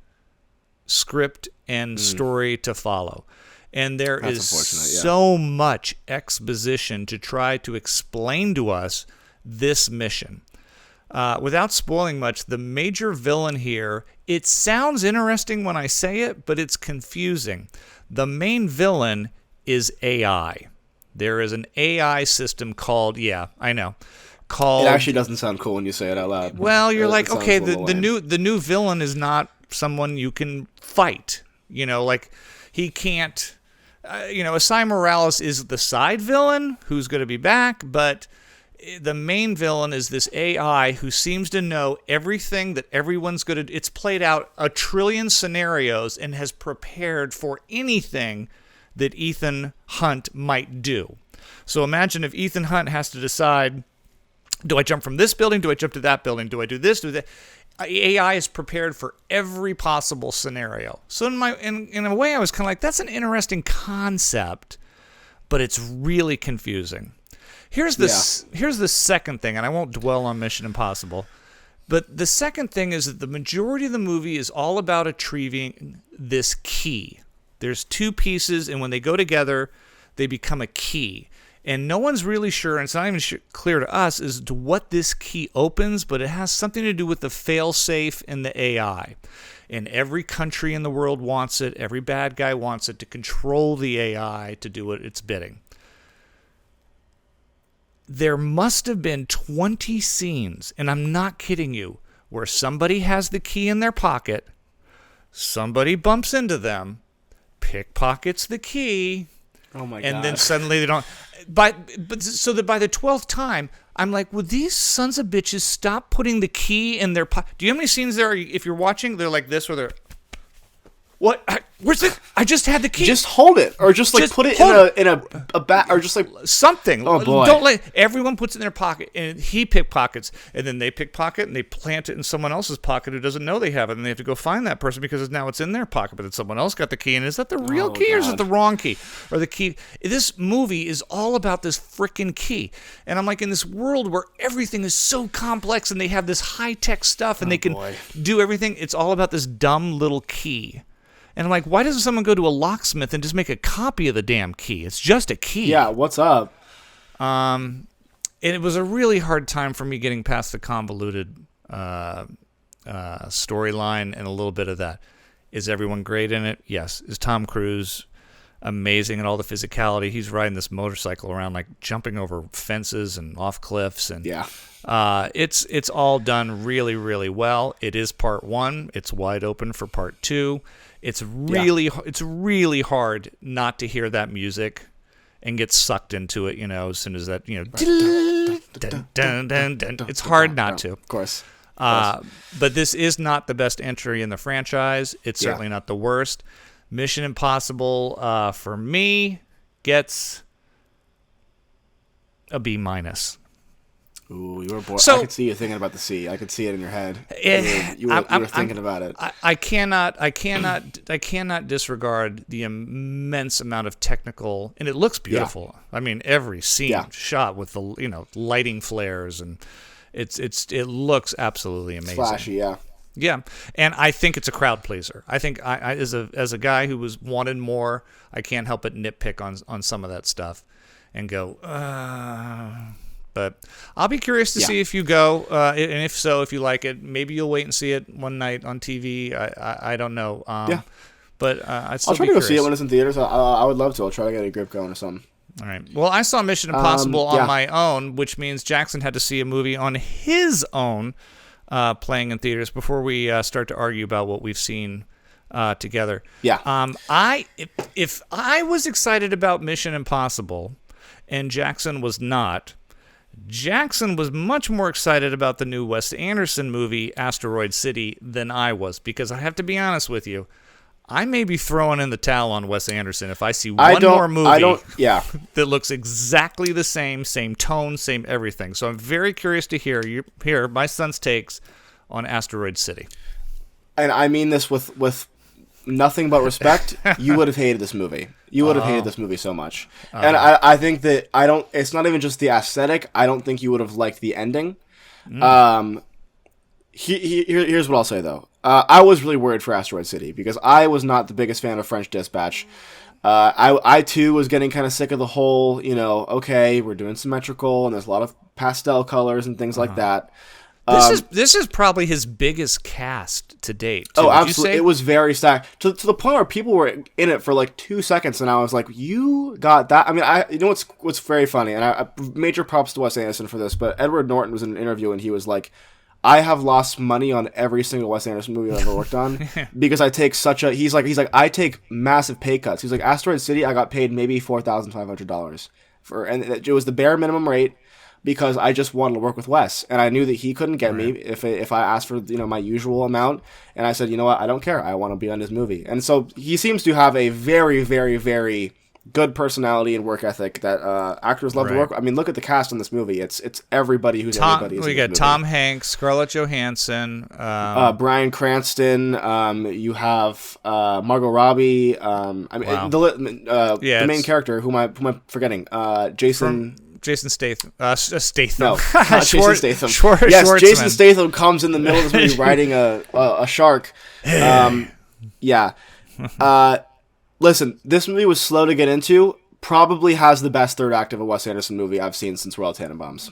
script and story to follow. And there is so much exposition to try to explain to us this mission. Without spoiling much, the major villain here, it sounds interesting when I say it, but it's confusing. The main villain is AI. There is an AI system called, It actually doesn't sound cool when you say it out loud. Well, you're like, okay, the new villain is not someone you can fight. He can't, Isaiah Morales is the side villain who's going to be back, but the main villain is this AI who seems to know everything that everyone's going to... It's played out a trillion scenarios and has prepared for anything that Ethan Hunt might do. So imagine if Ethan Hunt has to decide, do I jump from this building? Do I jump to that building? Do I do this? Do that? AI is prepared for every possible scenario. So in a way, I was kind of like, that's an interesting concept, but it's really confusing. Here's the second thing, and I won't dwell on Mission Impossible, but the second thing is that the majority of the movie is all about retrieving this key. There's two pieces, and when they go together, they become a key. And no one's really sure, and it's not even clear to us, as to what this key opens, but it has something to do with the fail-safe in the AI. And every country in the world wants it. Every bad guy wants it to control the AI to do what it's bidding. There must have been 20 scenes, and I'm not kidding you, where somebody has the key in their pocket, somebody bumps into them, pickpockets the key, and then suddenly they don't... So that by the 12th time, I'm like, would these sons of bitches stop putting the key in their pocket? Do you know how many scenes there are, if you're watching, they're like this, where they're... What? Where's it? I just had the key. Just hold it, or just put it in a bag, or just something. Oh boy! Don't let everyone puts it in their pocket, and he pickpockets, and then they pickpocket, and they plant it in someone else's pocket who doesn't know they have it, and they have to go find that person because now it's in their pocket, but then someone else got the key, and is that the real key or is it the wrong key or the key? This movie is all about this freaking key, and I'm like, in this world where everything is so complex, and they have this high tech stuff, and they can do everything. It's all about this dumb little key. And I'm like, why doesn't someone go to a locksmith and just make a copy of the damn key? It's just a key. Yeah, what's up? And it was a really hard time for me getting past the convoluted storyline and a little bit of that. Is everyone great in it? Yes. Is Tom Cruise amazing in all the physicality? He's riding this motorcycle around, like jumping over fences and off cliffs. And it's all done really, really well. It is part 1. It's wide open for part 2. It's really hard not to hear that music and get sucked into it, as soon as that, it's hard not to. Of course. But this is not the best entry in the franchise. It's certainly not the worst. Mission Impossible, for me, gets a B-. Ooh, you were bored. So, I could see you thinking about the sea. I could see it in your head. You were thinking about it. I cannot disregard the immense amount of technical, and it looks beautiful. Yeah. I mean, every scene shot with the lighting flares, and it looks absolutely amazing. Flashy, yeah. Yeah, and I think it's a crowd pleaser. I think I as a guy who was wanted more, I can't help but nitpick on some of that stuff, and go. But I'll be curious to see if you go, and if so, if you like it. Maybe you'll wait and see it one night on TV. I don't know. But I'll try to go see it when it's in theaters. I would love to. I'll try to get a grip going or something. All right. Well, I saw Mission Impossible on my own, which means Jackson had to see a movie on his own, playing in theaters before we start to argue about what we've seen together. Yeah. If I was excited about Mission Impossible, and Jackson was not. Jackson was much more excited about the new Wes Anderson movie, Asteroid City, than I was, because I have to be honest with you, I may be throwing in the towel on Wes Anderson if I see one more movie that looks exactly the same tone, same everything. So I'm very curious to hear my son's takes on Asteroid City. And I mean this with nothing but respect. You would have hated this movie. You would have hated this movie so much. And I think that it's not even just the aesthetic. I don't think you would have liked the ending. Here's what I'll say, though. I was really worried for Asteroid City because I was not the biggest fan of French Dispatch. I too was getting kind of sick of the whole, okay, we're doing symmetrical and there's a lot of pastel colors and things like that. This is probably his biggest cast to date. Too. Oh, absolutely! It was very stacked to the point where people were in it for like 2 seconds, and I was like, "You got that?" I mean, you know what's very funny, and I major props to Wes Anderson for this. But Edward Norton was in an interview, and he was like, "I have lost money on every single Wes Anderson movie I've ever worked on because I take he's like I take massive pay cuts." He's like, "Asteroid City, I got paid maybe $4,500 for, and it was the bare minimum rate." Because I just wanted to work with Wes, and I knew that he couldn't get me if I asked for my usual amount, and I said, you know what, I don't care, I want to be on his movie. And so he seems to have a very, very, very good personality and work ethic that actors love to work with. I mean, look at the cast in this movie. It's everybody who's everybody. We got Tom Hanks, Scarlett Johansson, Bryan Cranston. You have Margot Robbie. The main character whom I'm forgetting. Jason Statham. Statham. No, not Jason Statham. Schwartzman. Jason Statham comes in the middle of this movie riding a shark. Listen, this movie was slow to get into. Probably has the best third act of a Wes Anderson movie I've seen since Royal Tenenbaums.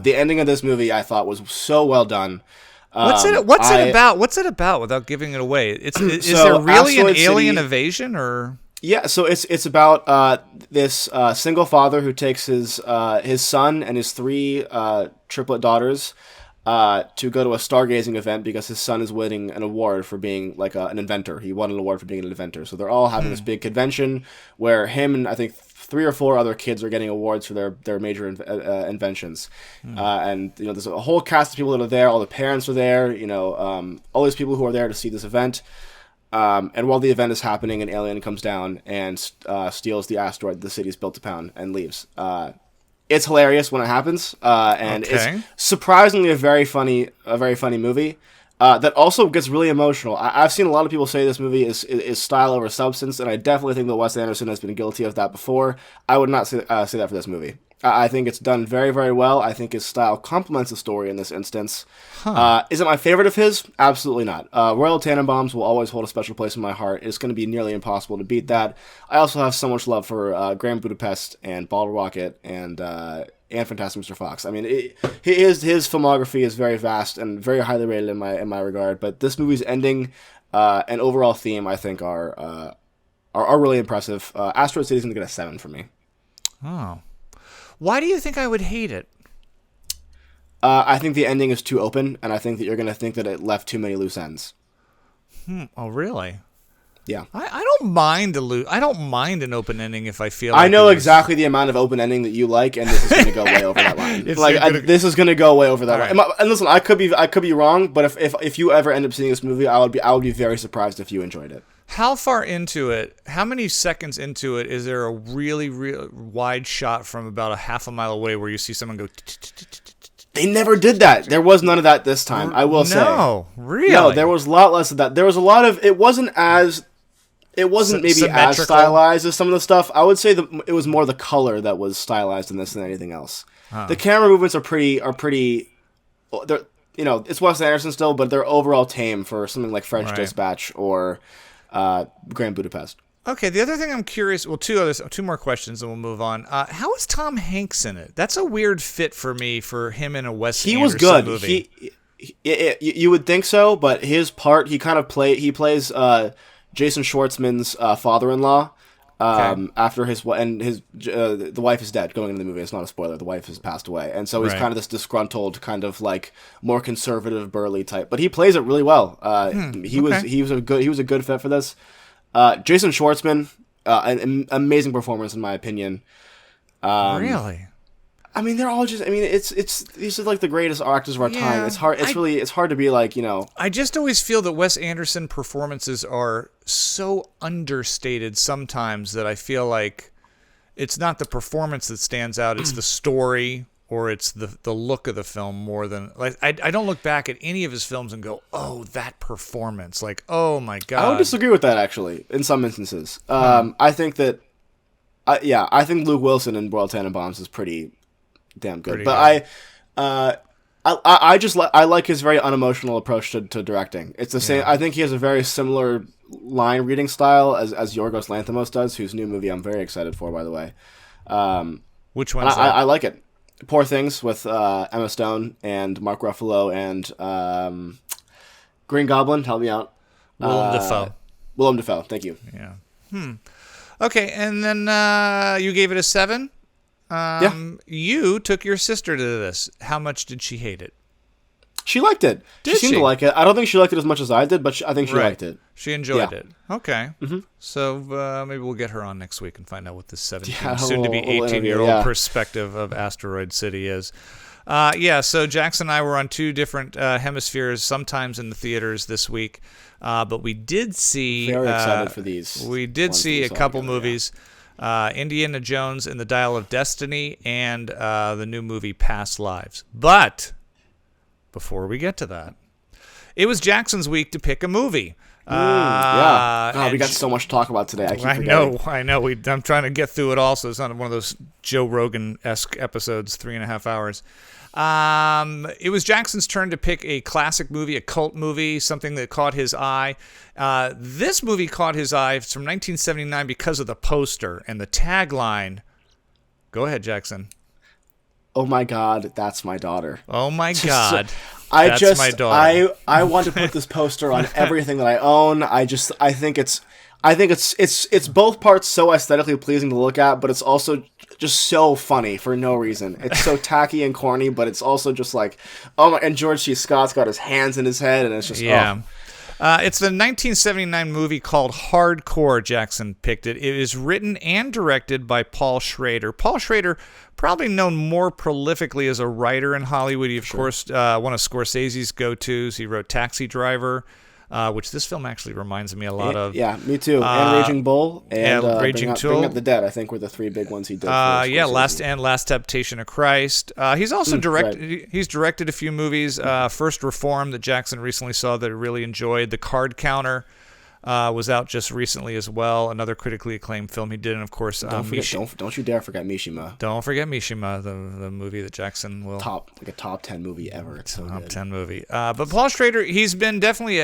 The ending of this movie I thought was so well done. What's it about? What's it about? Without giving it away, is there really an alien invasion or? Yeah, so it's about this single father who takes his son and his 3 triplet daughters to go to a stargazing event because his son is winning an award for being like an inventor. He won an award for being an inventor. So they're all having this big convention where him and I think 3 or 4 other kids are getting awards for their major inventions. And there's a whole cast of people that are there. All the parents are there. All these people who are there to see this event. And while the event is happening, an alien comes down and steals the asteroid the city's built upon and leaves. It's hilarious when it happens, and it's surprisingly a very funny movie. That also gets really emotional. I've seen a lot of people say this movie is style over substance, and I definitely think that Wes Anderson has been guilty of that before. I would not say that for this movie. I think it's done very, very well. I think his style complements the story in this instance. Is it my favorite of his? Absolutely not. Royal Tenenbaums will always hold a special place in my heart. It's going to be nearly impossible to beat that. I also have so much love for Grand Budapest and Bottle Rocket and Fantastic Mr. Fox. I mean, his filmography is very vast and very highly rated in my regard. But this movie's ending and overall theme, I think, are really impressive. Asteroid City is going to get a 7 from me. Oh. Why do you think I would hate it? I think the ending is too open, and I think that you're going to think that it left too many loose ends. Oh, really? Yeah. I don't mind I don't mind an open ending if I feel like I know exactly the amount of open ending that you like, and this is going to go way over that line. This is going to go way over that line. Right. And listen, I could be wrong, but if you ever end up seeing this movie, I would be very surprised if you enjoyed it. How far into it, how many seconds into it is there a really, really wide shot from about a half a mile away where you see someone go... They never did that. There was none of that this time, I will say. No, really? No, there was a lot less of that. There was a lot of... It wasn't maybe as stylized as some of the stuff. I would say that it was more the color that was stylized in this than anything else. The camera movements are pretty... They're, it's Wes Anderson still, but they're overall tame for something like French Dispatch or... Grand Budapest. Okay, the other thing I'm curious... Well, two more questions and we'll move on. How is Tom Hanks in it? That's a weird fit for me, for him in a Wes Anderson movie. You would think so, but his part, he plays Jason Schwartzman's father-in-law after the wife is dead going into the movie. It's not a spoiler. The wife has passed away. And so he's kind of this disgruntled, kind of like more conservative, burly type. But he plays it really well. He was a good fit for this. Jason Schwartzman, an amazing performance in my opinion. Really? I mean, they're all just. I mean, it's these are like the greatest actors of our time. It's hard. It's hard to be like, I just always feel that Wes Anderson performances are so understated sometimes that I feel like it's not the performance that stands out. It's the story or it's the look of the film more than like. I don't look back at any of his films and go, oh, that performance, like, oh my god. I would disagree with that actually in some instances. I think that, I think Luke Wilson in Royal Tenenbaums is pretty damn good. But I like his very unemotional approach to directing. It's the same. I think he has a very similar line reading style as Yorgos Lanthimos does, whose new movie I'm very excited for, by the way. Which one? I like it. Poor Things with Emma Stone and Mark Ruffalo and Green Goblin. Help me out. Willem Dafoe. Thank you. Yeah. Okay, and then you gave it a 7. You took your sister to this. How much did she hate it? She liked it. She seemed to like it. I don't think she liked it as much as I did, but I think she liked it. She enjoyed it. Okay. Mm-hmm. So maybe we'll get her on next week and find out what this 17, soon-to-be 18-year-old perspective of Asteroid City is. So Jackson and I were on 2 different hemispheres, sometimes in the theaters this week. But we did see... Very excited for these. We did see a couple movies. Indiana Jones and the Dial of Destiny and the new movie Past Lives. But before we get to that, it was Jackson's week to pick a movie. We got so much to talk about today. I know. I'm trying to get through it all, so it's not one of those Joe Rogan-esque episodes, 3.5 hours. It was Jackson's turn to pick a classic movie, a cult movie, something that caught his eye. This movie caught his eye. It's from 1979 because of the poster and the tagline. Go ahead, Jackson. Oh my God, that's my daughter. Oh my God. That's my daughter. I want to put this poster on everything that I own. I think it's both parts so aesthetically pleasing to look at, but it's also just so funny for no reason. It's so tacky and corny, but it's also just like, oh my! And George C. Scott's got his hands in his head, and it's just It's the 1979 movie called Hardcore. Jackson picked it. It is written and directed by Paul Schrader. Paul Schrader, probably known more prolifically as a writer in Hollywood. He, of course, one of Scorsese's go-tos. He wrote Taxi Driver. which this film actually reminds me a lot of. Yeah, me too. And Raging Bull and Raging Bring Up the Dead, I think, were the three big ones he did. Last Temptation of Christ. He's also He's directed a few movies. First Reformed that Jackson recently saw that I really enjoyed. The Card Counter was out just recently as well. Another critically acclaimed film he did, and of course, don't you dare forget Mishima. Don't forget Mishima, the movie that Jackson will top 10 movie ever. It's so top good. 10 movie. But Paul Schrader, he's been definitely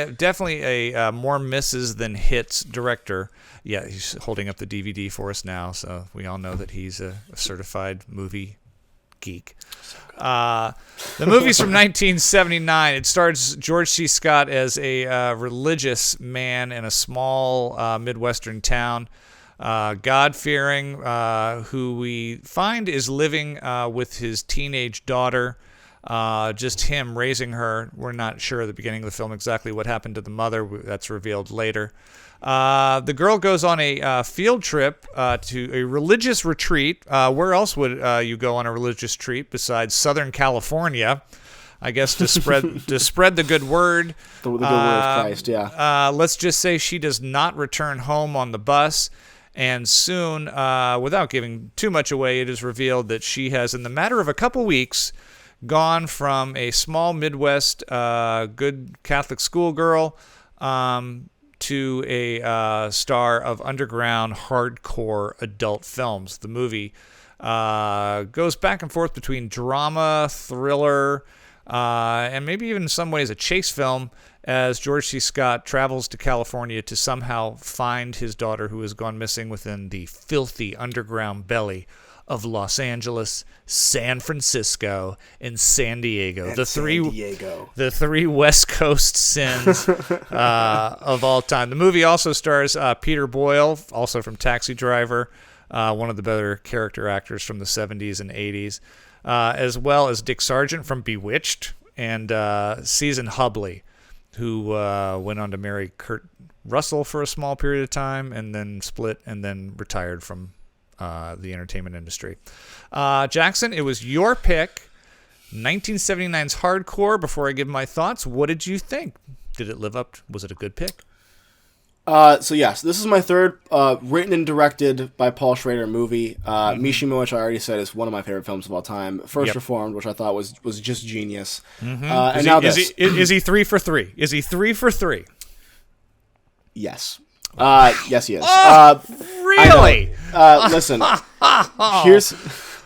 a more misses than hits director. Yeah, he's holding up the DVD for us now, so we all know that he's a certified movie geek. The movie's from 1979. It stars George C. Scott as a religious man in a small Midwestern town, God-fearing, who we find is living with his teenage daughter, just him raising her. We're not sure at the beginning of the film exactly what happened to the mother. That's revealed later. The girl goes on a field trip to a religious retreat. Where else would you go on a religious retreat besides Southern California? I guess to spread the good word. The good word of Christ, yeah. Let's just say she does not return home on the bus. And soon, without giving too much away, it is revealed that she has, in the matter of a couple weeks, gone from a small Midwest good Catholic schoolgirl to a star of underground hardcore adult films. The movie goes back and forth between drama, thriller, and maybe even in some ways a chase film, as George C. Scott travels to California to somehow find his daughter who has gone missing within the filthy underground belly of Los Angeles, San Francisco, and San Diego. The three West Coast sins of all time. The movie also stars Peter Boyle, also from Taxi Driver, one of the better character actors from the 70s and 80s, as well as Dick Sargent from Bewitched, and Susan Hubley, who went on to marry Kurt Russell for a small period of time, and then split, and then retired from the entertainment industry. Jackson, it was your pick. 1979's Hardcore. Before I give my thoughts, what did you think? Did it live up? Was it a good pick? So yes, this is my third written and directed by Paul Schrader movie. Mishima, which I already said is one of my favorite films of all time. First Reformed, which I thought was just genius. Is he 3 for 3? Is he 3 for 3? Yes. Yes, he is. Really? Listen. Here's.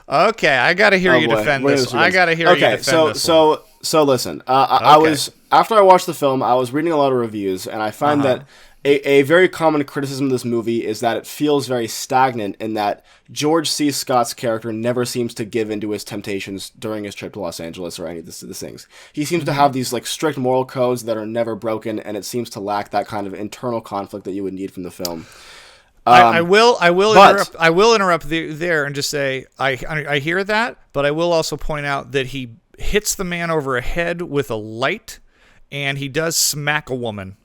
Okay, I gotta hear you defend this. I gotta hear you defend this. So listen. I was, after I watched the film, I was reading a lot of reviews, and I find that a very common criticism of this movie is that it feels very stagnant, in that George C. Scott's character never seems to give into his temptations during his trip to Los Angeles or any of these things. He seems to have these like strict moral codes that are never broken, and it seems to lack that kind of internal conflict that you would need from the film. I will interrupt there and just say I hear that, but I will also point out that he hits the man over a head with a light, and he does smack a woman.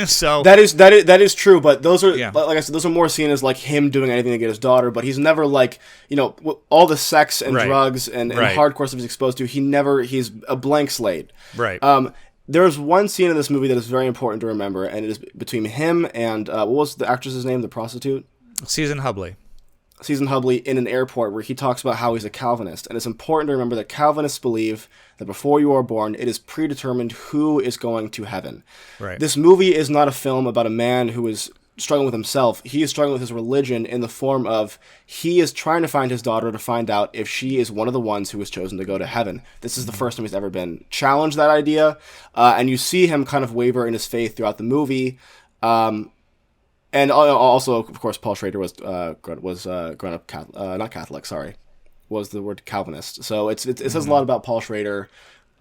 So that is true, but those are like I said, those are more seen as like him doing anything to get his daughter. But he's never like, all the sex and drugs and hardcore stuff he's exposed to. He's a blank slate. Right. There's one scene in this movie that is very important to remember, and it is between him and what was the actress's name, the prostitute? Susan Hubley. Susan Hubley in an airport, where he talks about how he's a Calvinist. And it's important to remember that Calvinists believe that before you are born, it is predetermined who is going to heaven. Right. This movie is not a film about a man who is struggling with himself. He is struggling with his religion in the form of he is trying to find his daughter to find out if she is one of the ones who was chosen to go to heaven. This is the first time he's ever been challenged that idea. And you see him kind of waver in his faith throughout the movie. And also, of course, Paul Schrader was grown up not Catholic. Sorry, was the word Calvinist. So it says a lot about Paul Schrader.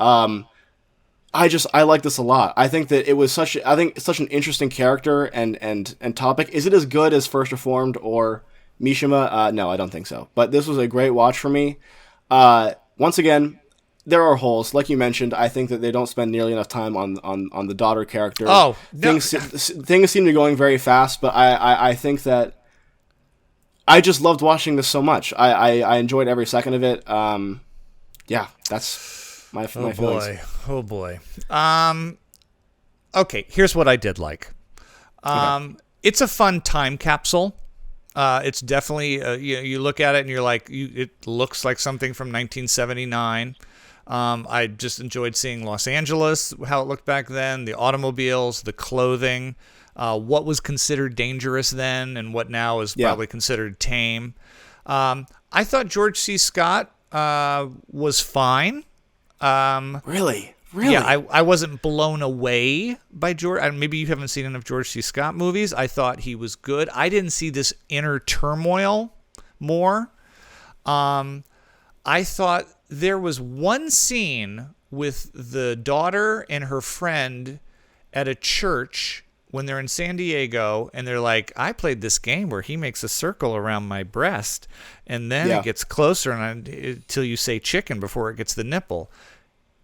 I like this a lot. I think that it was such an interesting character and topic. Is it as good as First Reformed or Mishima? No, I don't think so. But this was a great watch for me. Once again, there are holes, like you mentioned. I think that they don't spend nearly enough time on the daughter character. Oh, no. Things seem to be going very fast, but I think that I just loved watching this so much. I enjoyed every second of it. Yeah, that's my feelings. Oh boy. Okay, here's what I did like. It's a fun time capsule. It's definitely you look at it and you're like, it looks like something from 1979. I just enjoyed seeing Los Angeles, how it looked back then, the automobiles, the clothing, what was considered dangerous then and what now is probably considered tame. I thought George C. Scott was fine. Really? Yeah, I wasn't blown away by George. Maybe you haven't seen enough George C. Scott movies. I thought he was good. I didn't see this inner turmoil more. I thought there was one scene with the daughter and her friend at a church when they're in San Diego, and they're like, I played this game where he makes a circle around my breast, and then it gets closer until you say chicken before it gets the nipple.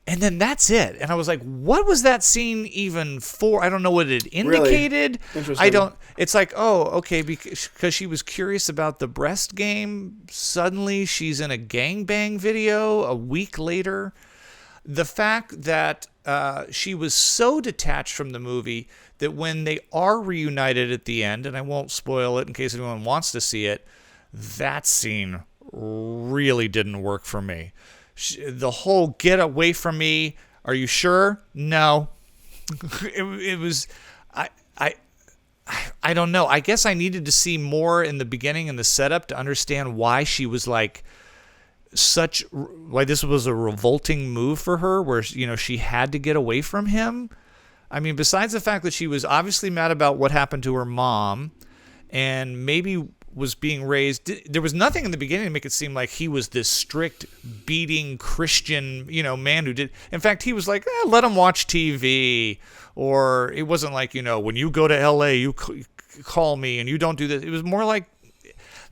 And then that's it. And I was like, what was that scene even for? I don't know what it indicated. Really? Interesting. It's like, oh, okay, because she was curious about the breast game. Suddenly she's in a gangbang video a week later. The fact that she was so detached from the movie that when they are reunited at the end, and I won't spoil it in case anyone wants to see it, that scene really didn't work for me. The whole get away from me, are you sure? No. It was, I don't know. I guess I needed to see more in the beginning and the setup to understand why she was like why this was a revolting move for her where, she had to get away from him. I mean, besides the fact that she was obviously mad about what happened to her mom and maybe was being raised, there was nothing in the beginning to make it seem like he was this strict beating Christian, man who did. In fact, he was like, let him watch TV, or it wasn't like, when you go to LA, you call me and you don't do this. It was more like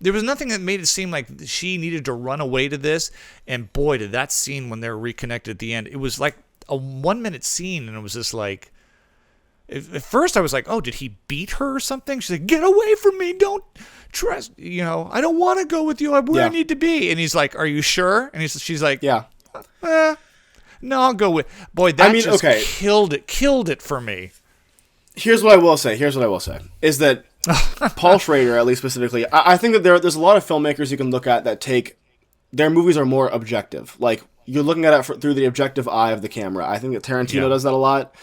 there was nothing that made it seem like she needed to run away to this. And boy, did that scene when they're reconnected at the end, it was like a 1 minute scene, and it was just like, at first I was like, oh, did he beat her or something? She's like, get away from me, don't trust, I don't want to go with you, I'm where I need to be. And he's like, are you sure? And she's like, no, I'll go with. Boy, that killed it for me. Here's what I will say is that Paul Schrader, at least specifically, I think that there's a lot of filmmakers you can look at that take their movies are more objective. Like, you're looking at it through the objective eye of the camera. I think that Tarantino does that a lot.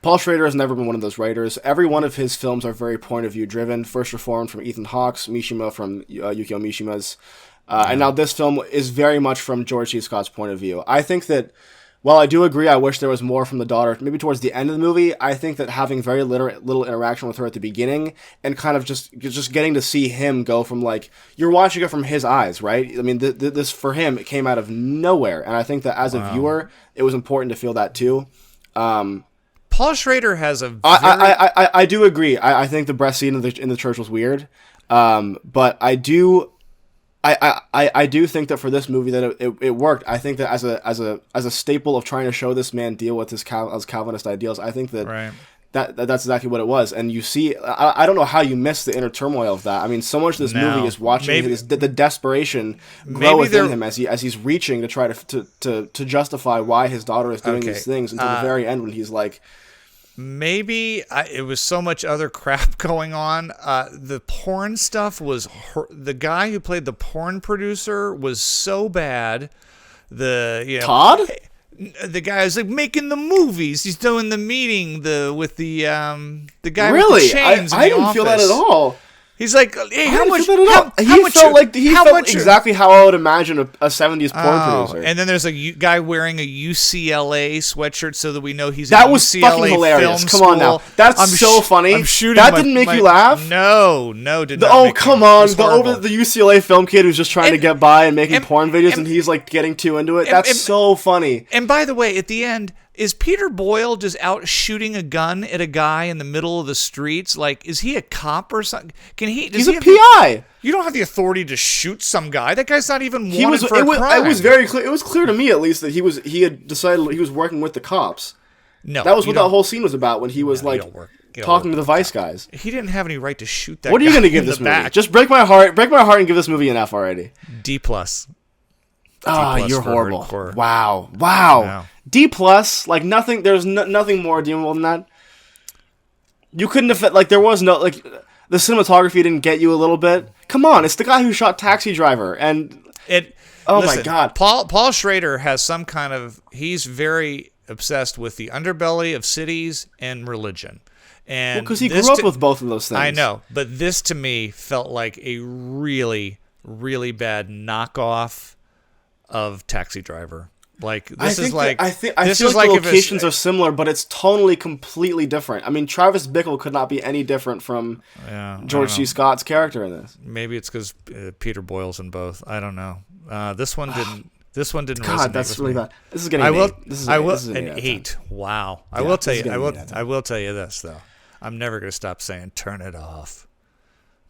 Paul Schrader has never been one of those writers. Every one of his films are very point of view driven. First Reformed from Ethan Hawke's, Mishima from Yukio Mishima's. And now this film is very much from George C. Scott's point of view. I think that, while I do agree, I wish there was more from the daughter, maybe towards the end of the movie, I think that having very little interaction with her at the beginning and kind of just getting to see him go from, like, you're watching it from his eyes, right? I mean, this, for him, it came out of nowhere. And I think that as a viewer, it was important to feel that too. Paul Schrader has a very... I do agree. I think the breast scene in the church was weird. But I do think that for this movie that it worked. I think that as a staple of trying to show this man deal with his Calvinist ideals, I think that that's exactly what it was. And you see, I don't know how you miss the inner turmoil of that. I mean, so much of this movie is watching the desperation grow within him as he's reaching to try to justify why his daughter is doing these things until the very end when he's like... Maybe it was so much other crap going on. The porn stuff was... The guy who played the porn producer was so bad. Todd? The guy is like making the movies. He's doing the meeting with the guy really? with the chains. I didn't feel that at all. He's like, hey, how much? He felt exactly how I would imagine a 70s porn producer. And then there's a guy wearing a UCLA sweatshirt so that we know he's that at was UCLA fucking hilarious. Film Come on now, that's so funny. That didn't make you laugh? No, did not. Oh, come on, the UCLA film kid who's just trying to get by and making porn videos, and he's like getting too into it. That's so funny. And by the way, at the end, is Peter Boyle just out shooting a gun at a guy in the middle of the streets? Like, is he a cop or something? He's a PI. You don't have the authority to shoot some guy. That guy's not even wanted for a crime. It was very clear. It was clear to me, at least, that he had decided he was working with the cops. No, that was what that whole scene was about when he was talking to the Vice guys. He didn't have any right to shoot that. What are you going to give this movie? Just break my heart and give this movie an F already. D+. Oh, D+ you're for horrible. hardcore. Wow. Wow. D+, like nothing, there's nothing more redeemable than that. You couldn't have, like, there was no, like, the cinematography didn't get you a little bit. Come on, it's the guy who shot Taxi Driver, and... Listen, my God. Paul Schrader has some kind of... He's very obsessed with the underbelly of cities and religion. And because he grew up with both of those things. I know, but this to me felt like a really, really bad knockoff of Taxi Driver. Like I feel like the locations are similar, but it's tonally completely different. I mean, Travis Bickle could not be any different from George C. Scott's character in this. Maybe it's because Peter Boyle's in both. I don't know. This one didn't. This one didn't. God, resonate that's with really me. bad. This is getting. I will an 8. Wow. I will tell you. I will tell you this though. I'm never gonna stop saying turn it off.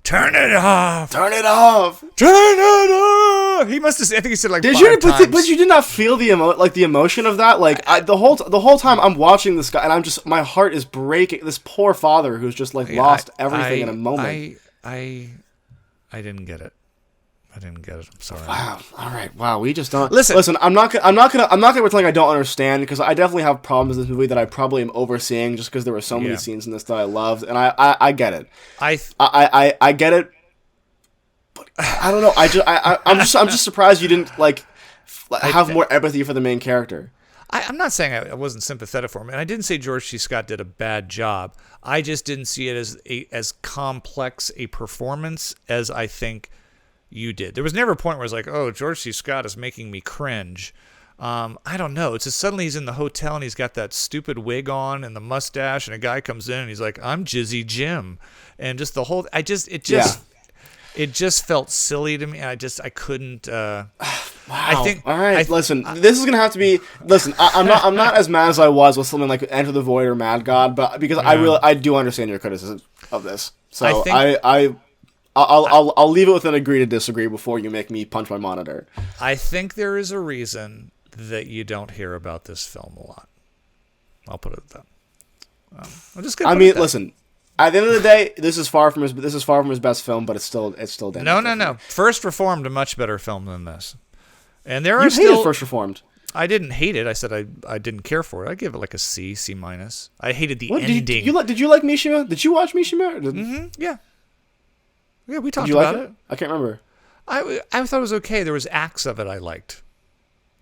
Turn it off. Turn it off. Turn it off. He must have. I think he said like. Did 5 you? times. But you did not feel the emotion of that. Like the whole time I'm watching this guy, and I'm just my heart is breaking. This poor father who's just like lost everything in a moment. I didn't get it. I didn't get it. I'm sorry. Wow. All right. Wow. We just don't listen. I'm not gonna pretend I don't understand, because I definitely have problems with this movie that I probably am overseeing just because there were so many scenes in this that I loved, and I get it. I get it. But I don't know. I'm just surprised you didn't have more empathy for the main character. I'm not saying I wasn't sympathetic for him, and I didn't say George C. Scott did a bad job. I just didn't see it as complex a performance as I think you did. There was never a point where I was like, oh, George C. Scott is making me cringe. I don't know. It's just suddenly he's in the hotel and he's got that stupid wig on and the mustache, and a guy comes in and he's like, I'm Jizzy Jim. And just the whole, it just felt silly to me. I couldn't, Wow. I think. All right. Listen, this is gonna have to be. Listen, I'm not as mad as I was with something like Enter the Void or Mad God, but because I do understand your criticism of this. So I'll leave it with an agree to disagree before you make me punch my monitor. I think there is a reason that you don't hear about this film a lot. I'll put it at that. Listen. At the end of the day, this is far from his best film, but it's still damn No. First Reformed, a much better film than this. And there are you still hated First Reformed. I didn't hate it. I said I didn't care for it. I give it like a C minus. I hated the ending. Did you like Mishima? Did you watch Mishima? Mm-hmm. Yeah. Yeah, we talked did you about like it. I can't remember. I thought it was okay. There was acts of it I liked.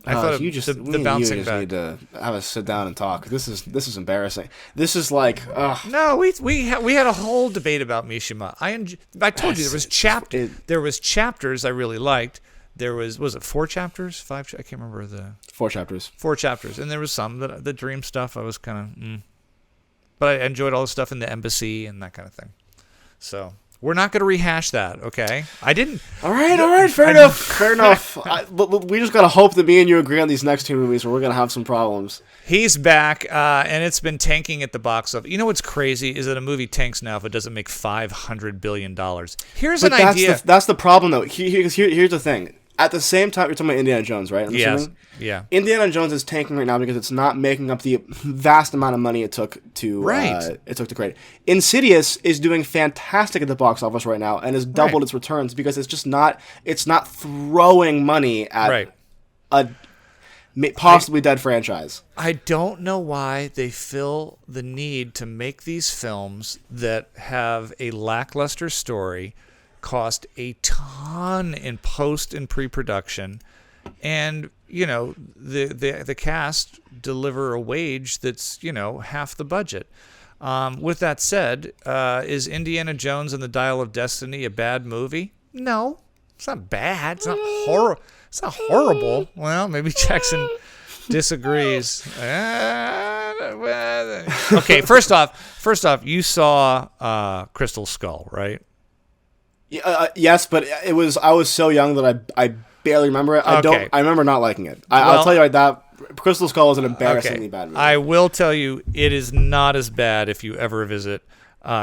I thought the bouncing back. Need to have a sit down and talk. This is embarrassing. This is like no. We had a whole debate about Mishima. I told you there was chapters I really liked. There was it 4 chapters? 5? I can't remember the 4 chapters. 4 chapters, and there was some that the dream stuff I was kind of, but I enjoyed all the stuff in the embassy and that kind of thing. So we're not going to rehash that, okay? I didn't. All right. Fair enough. But we just gotta hope that me and you agree on these next 2 movies, or we're gonna have some problems. He's back, and it's been tanking at the box office. You know what's crazy is that a movie tanks now if it doesn't make $500 billion. Here's an idea. That's the problem, though. Here's the thing. At the same time, you're talking about Indiana Jones, right? Yes. Yeah. Indiana Jones is tanking right now because it's not making up the vast amount of money it took to create. Insidious is doing fantastic at the box office right now and has doubled its returns because it's not throwing money at a possibly dead franchise. I don't know why they feel the need to make these films that have a lackluster story, cost a ton in post and pre-production, and the cast deliver a wage that's half the budget. With that said, is Indiana Jones and the Dial of Destiny a bad movie? No, it's not bad. It's not horrible. It's not horrible. Well, maybe Jackson disagrees. Okay, first off, you saw Crystal Skull, right? Yes, but I was so young that I barely remember it. I remember not liking it. I'll tell you right that Crystal Skull is an embarrassingly bad movie. I will tell you it is not as bad if you ever visit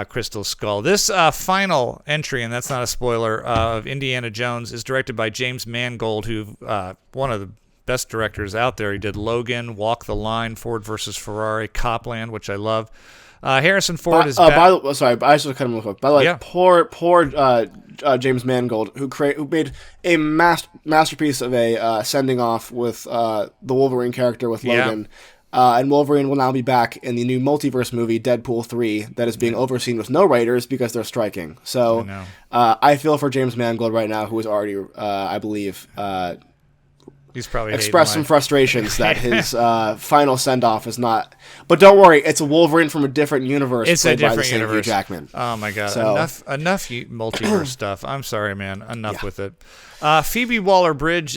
Crystal Skull. This final entry, and that's not a spoiler, of Indiana Jones is directed by James Mangold, who one of the best directors out there. He did Logan, Walk the Line, Ford versus Ferrari, Copland, which I love. Harrison Ford is back. Sorry, I should cut him off. By the way, poor James Mangold, who made a masterpiece of a sending off with the Wolverine character with Logan. And Wolverine will now be back in the new multiverse movie, Deadpool 3, that is being overseen with no writers because they're striking. So I feel for James Mangold right now, who is already, I believe, he's probably expressed some frustrations that his final send-off is not. But don't worry, it's a Wolverine from a different universe. It's a different universe. Hugh Jackman. Oh my God! So, enough multiverse stuff. I'm sorry, man. Enough with it. Phoebe Waller-Bridge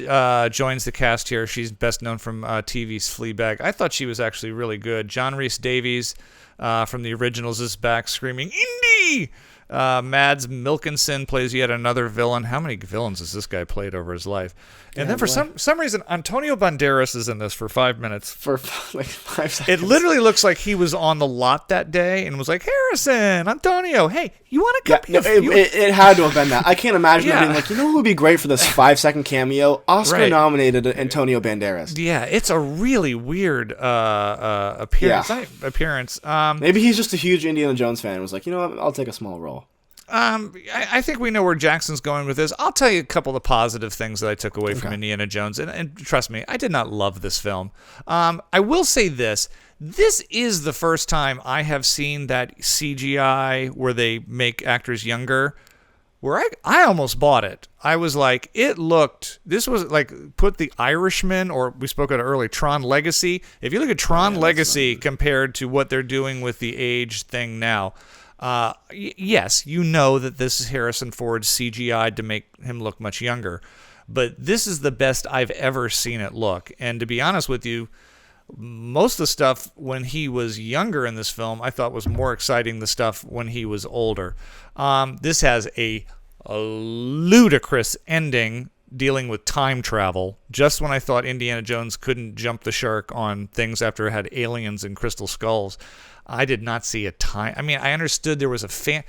joins the cast here. She's best known from TV's Fleabag. I thought she was actually really good. John Rhys-Davies from the originals is back, screaming "Indy!" Mads Mikkelsen plays yet another villain. How many villains has this guy played over his life? And then for some reason, Antonio Banderas is in this for 5 minutes. For like 5 seconds. It literally looks like he was on the lot that day and was like, Harrison, Antonio, hey, you want to come here? It had to have been that. I can't imagine it being like, who would be great for this 5-second cameo? Oscar-nominated Antonio Banderas. Yeah, it's a really weird appearance. Maybe he's just a huge Indiana Jones fan and was like, you know what, I'll take a small role. I think we know where Jackson's going with this. I'll tell you a couple of positive things that I took away from Indiana Jones. And trust me, I did not love this film. I will say this. This is the first time I have seen that CGI where they make actors younger, where I almost bought it. I was like, this was like, put the Irishman, or we spoke about it earlier, Tron Legacy. If you look at Tron Legacy compared to what they're doing with the age thing now, yes, you know that this is Harrison Ford CGI'd to make him look much younger, but this is the best I've ever seen it look. And to be honest with you, most of the stuff when he was younger in this film, I thought was more exciting the stuff when he was older. This has a ludicrous ending dealing with time travel, just when I thought Indiana Jones couldn't jump the shark on things after it had aliens and crystal skulls. I did not see a time. I mean, I understood there was a fan.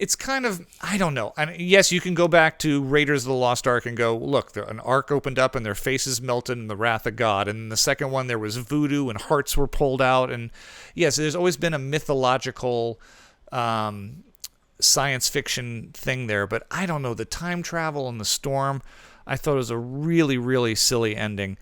It's kind of, I don't know. And yes, you can go back to Raiders of the Lost Ark and go, look, an ark opened up and their faces melted in the wrath of God. And in the second one, there was voodoo and hearts were pulled out. And yes, there's always been a mythological science fiction thing there. But I don't know, the time travel and the storm, I thought it was a really, really silly ending.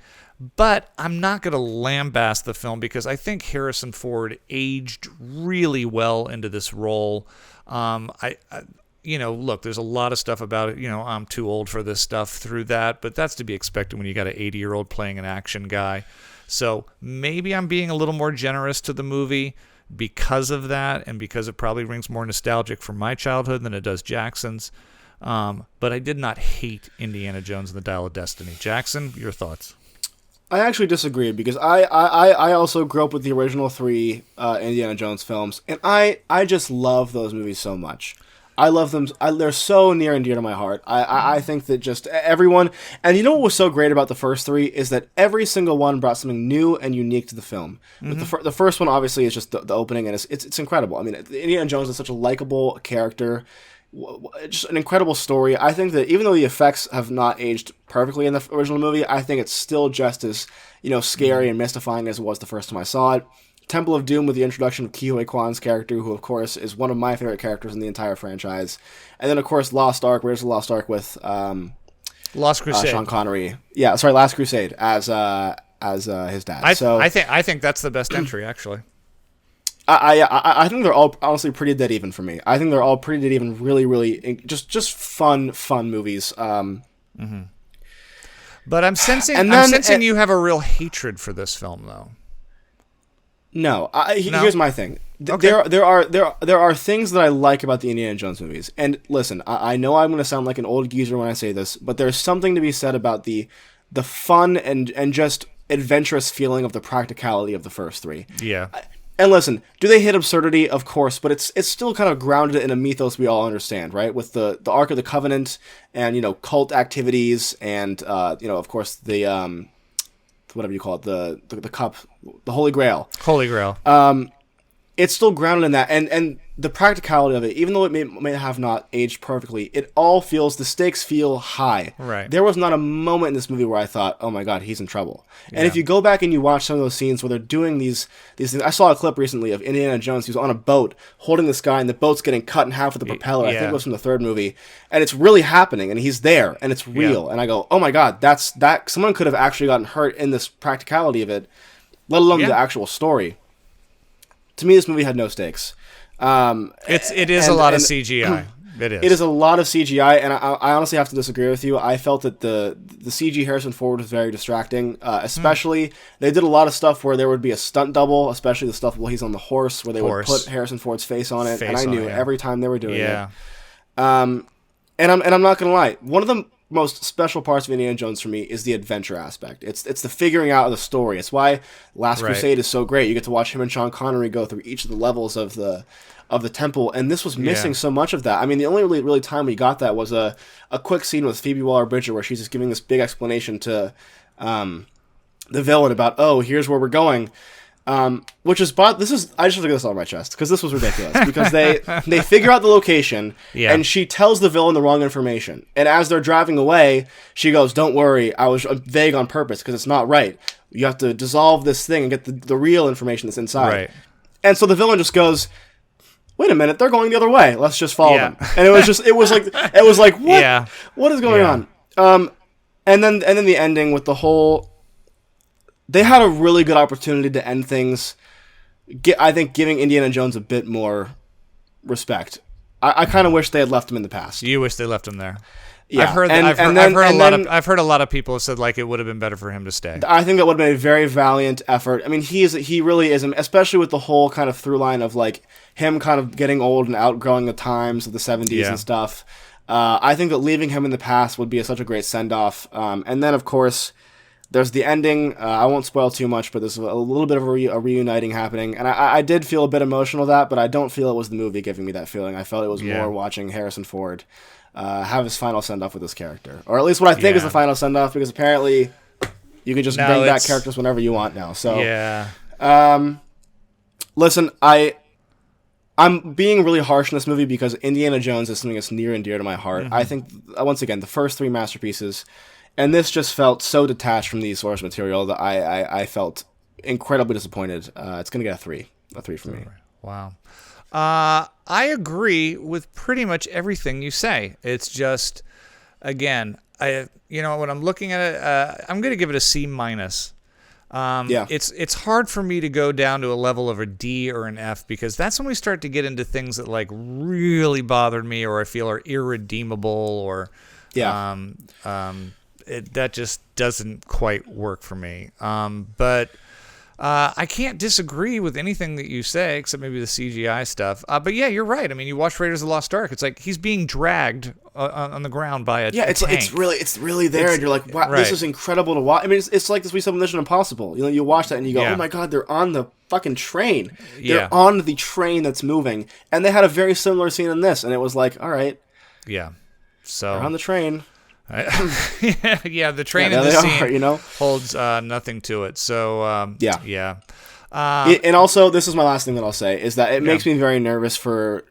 But I'm not going to lambast the film because I think Harrison Ford aged really well into this role. Look, there's a lot of stuff about it. I'm too old for this stuff through that, but that's to be expected when you got an 80-year-old playing an action guy. So maybe I'm being a little more generous to the movie because of that, and because it probably rings more nostalgic for my childhood than it does Jackson's. But I did not hate Indiana Jones and the Dial of Destiny. Jackson, your thoughts? I actually disagree because I also grew up with the original 3 Indiana Jones films, and I just love those movies so much. I love them. They're so near and dear to my heart. I think that just everyone, and you know what was so great about the first 3 is that every single one brought something new and unique to the film. Mm-hmm. The first one obviously is just the opening, and it's incredible. I mean, Indiana Jones is such a likable character. Just an incredible story. I think that even though the effects have not aged perfectly in the original movie, I think it's still just as scary and mystifying as it was the first time I saw it. Temple of Doom with the introduction of Ke Huy Quan's character, who of course is one of my favorite characters in the entire franchise, and then of course Lost Ark, Raiders of the Lost Ark with Lost Crusade, Sean Connery. Yeah, sorry, Last Crusade as his dad. I think that's the best entry actually. I think they're all honestly pretty dead even for me. I think they're all pretty dead even. Really, really, just fun movies. Mm-hmm. But I'm sensing you have a real hatred for this film, though. No, here's my thing. There are things that I like about the Indiana Jones movies. And listen, I know I'm going to sound like an old geezer when I say this, but there's something to be said about the fun and just adventurous feeling of the practicality of the first 3. Yeah. And listen, do they hit absurdity? Of course, but it's still kind of grounded in a mythos we all understand, right? With the Ark of the Covenant and cult activities and of course the whatever you call it, the cup, the Holy Grail. Holy Grail. It's still grounded in that, and the practicality of it, even though it may have not aged perfectly, the stakes feel high. Right. There was not a moment in this movie where I thought, oh my god, he's in trouble. And if you go back and you watch some of those scenes where they're doing these things, I saw a clip recently of Indiana Jones. He was on a boat holding this guy, and the boat's getting cut in half with a propeller. I think it was from the third movie, and it's really happening, and he's there, and it's real. And I go, oh my god, that someone could have actually gotten hurt in this practicality of it, let alone the actual story. To me, this movie had no stakes. It is a lot of CGI. It is. It is a lot of CGI, and I honestly have to disagree with you. I felt that the CG Harrison Ford was very distracting. Especially, they did a lot of stuff where there would be a stunt double, especially the stuff while he's on the horse, where they would put Harrison Ford's face on it, and I knew every time they were doing it. And I'm not gonna lie, one of the most special parts of Indiana Jones for me is the adventure aspect. It's the figuring out of the story. It's why Last Crusade is so great. You get to watch him and Sean Connery go through each of the levels of the temple, and this was missing so much of that. I mean, the only really time we got that was a quick scene with Phoebe Waller-Bridger where she's just giving this big explanation to the villain about, oh, here's where we're going. Which is, I just have to get this on my chest because this was ridiculous. Because they figure out the location, and she tells the villain the wrong information. And as they're driving away, she goes, "Don't worry, I was vague on purpose because it's not right. You have to dissolve this thing and get the real information that's inside." Right. And so the villain just goes, "Wait a minute, they're going the other way. Let's just follow them." And it was like, what? Yeah. What is going on? And then the ending with the whole. They had a really good opportunity to end things. I think giving Indiana Jones a bit more respect. I kind of wish they had left him in the past. You wish they left him there. Yeah. I've heard a lot of people said like it would have been better for him to stay. I think that would have been a very valiant effort. I mean, he really is, especially with the whole kind of through line of like him kind of getting old and outgrowing the times of the 70s and stuff. I think that leaving him in the past would be such a great send off. And then of course. There's the ending. I won't spoil too much, but there's a little bit of a reuniting happening. And I did feel a bit emotional with that, but I don't feel it was the movie giving me that feeling. I felt it was more watching Harrison Ford have his final send-off with this character. Or at least what I think is the final send-off, because apparently you can just bring back characters whenever you want now. So, listen, I'm being really harsh in this movie because Indiana Jones is something that's near and dear to my heart. I think, once again, the first three masterpieces... And this just felt so detached from the source material that I felt incredibly disappointed. It's going to get a 3 from me. Wow. I agree with pretty much everything you say. It's just, again, when I'm looking at it, I'm going to give it a C-. It's hard for me to go down to a level of a D or an F because that's when we start to get into things that like really bothered me or I feel are irredeemable or that just doesn't quite work for me. But I can't disagree with anything that you say, except maybe the CGI stuff. But yeah, you're right. I mean, you watch Raiders of the Lost Ark. It's like he's being dragged on the ground by a tank. It's really there, and you're like, wow, this is incredible to watch. I mean, it's like this recent Mission Impossible. You know, you watch that and you go, oh my god, they're on the fucking train. They're on the train that's moving, and they had a very similar scene in this, and it was like, all right, so they're on the train. The train in this scene holds nothing to it. So and also, this is my last thing that I'll say is that it makes me very nervous for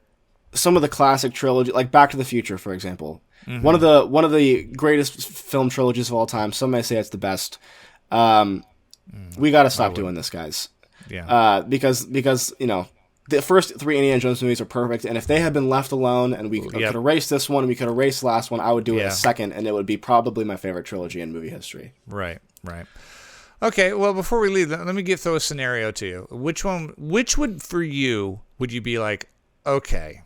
some of the classic trilogy, like Back to the Future, for example. One of the greatest film trilogies of all time. Some may say it's the best. We got to stop doing this, guys. Because the first three Indiana Jones movies are perfect, and if they had been left alone and we could erase this one, we could erase the last one, I would do it a second, and it would be probably my favorite trilogy in movie history. Right. Okay, well, before we leave, let me throw a scenario to you. Which would, for you, would you be like, okay,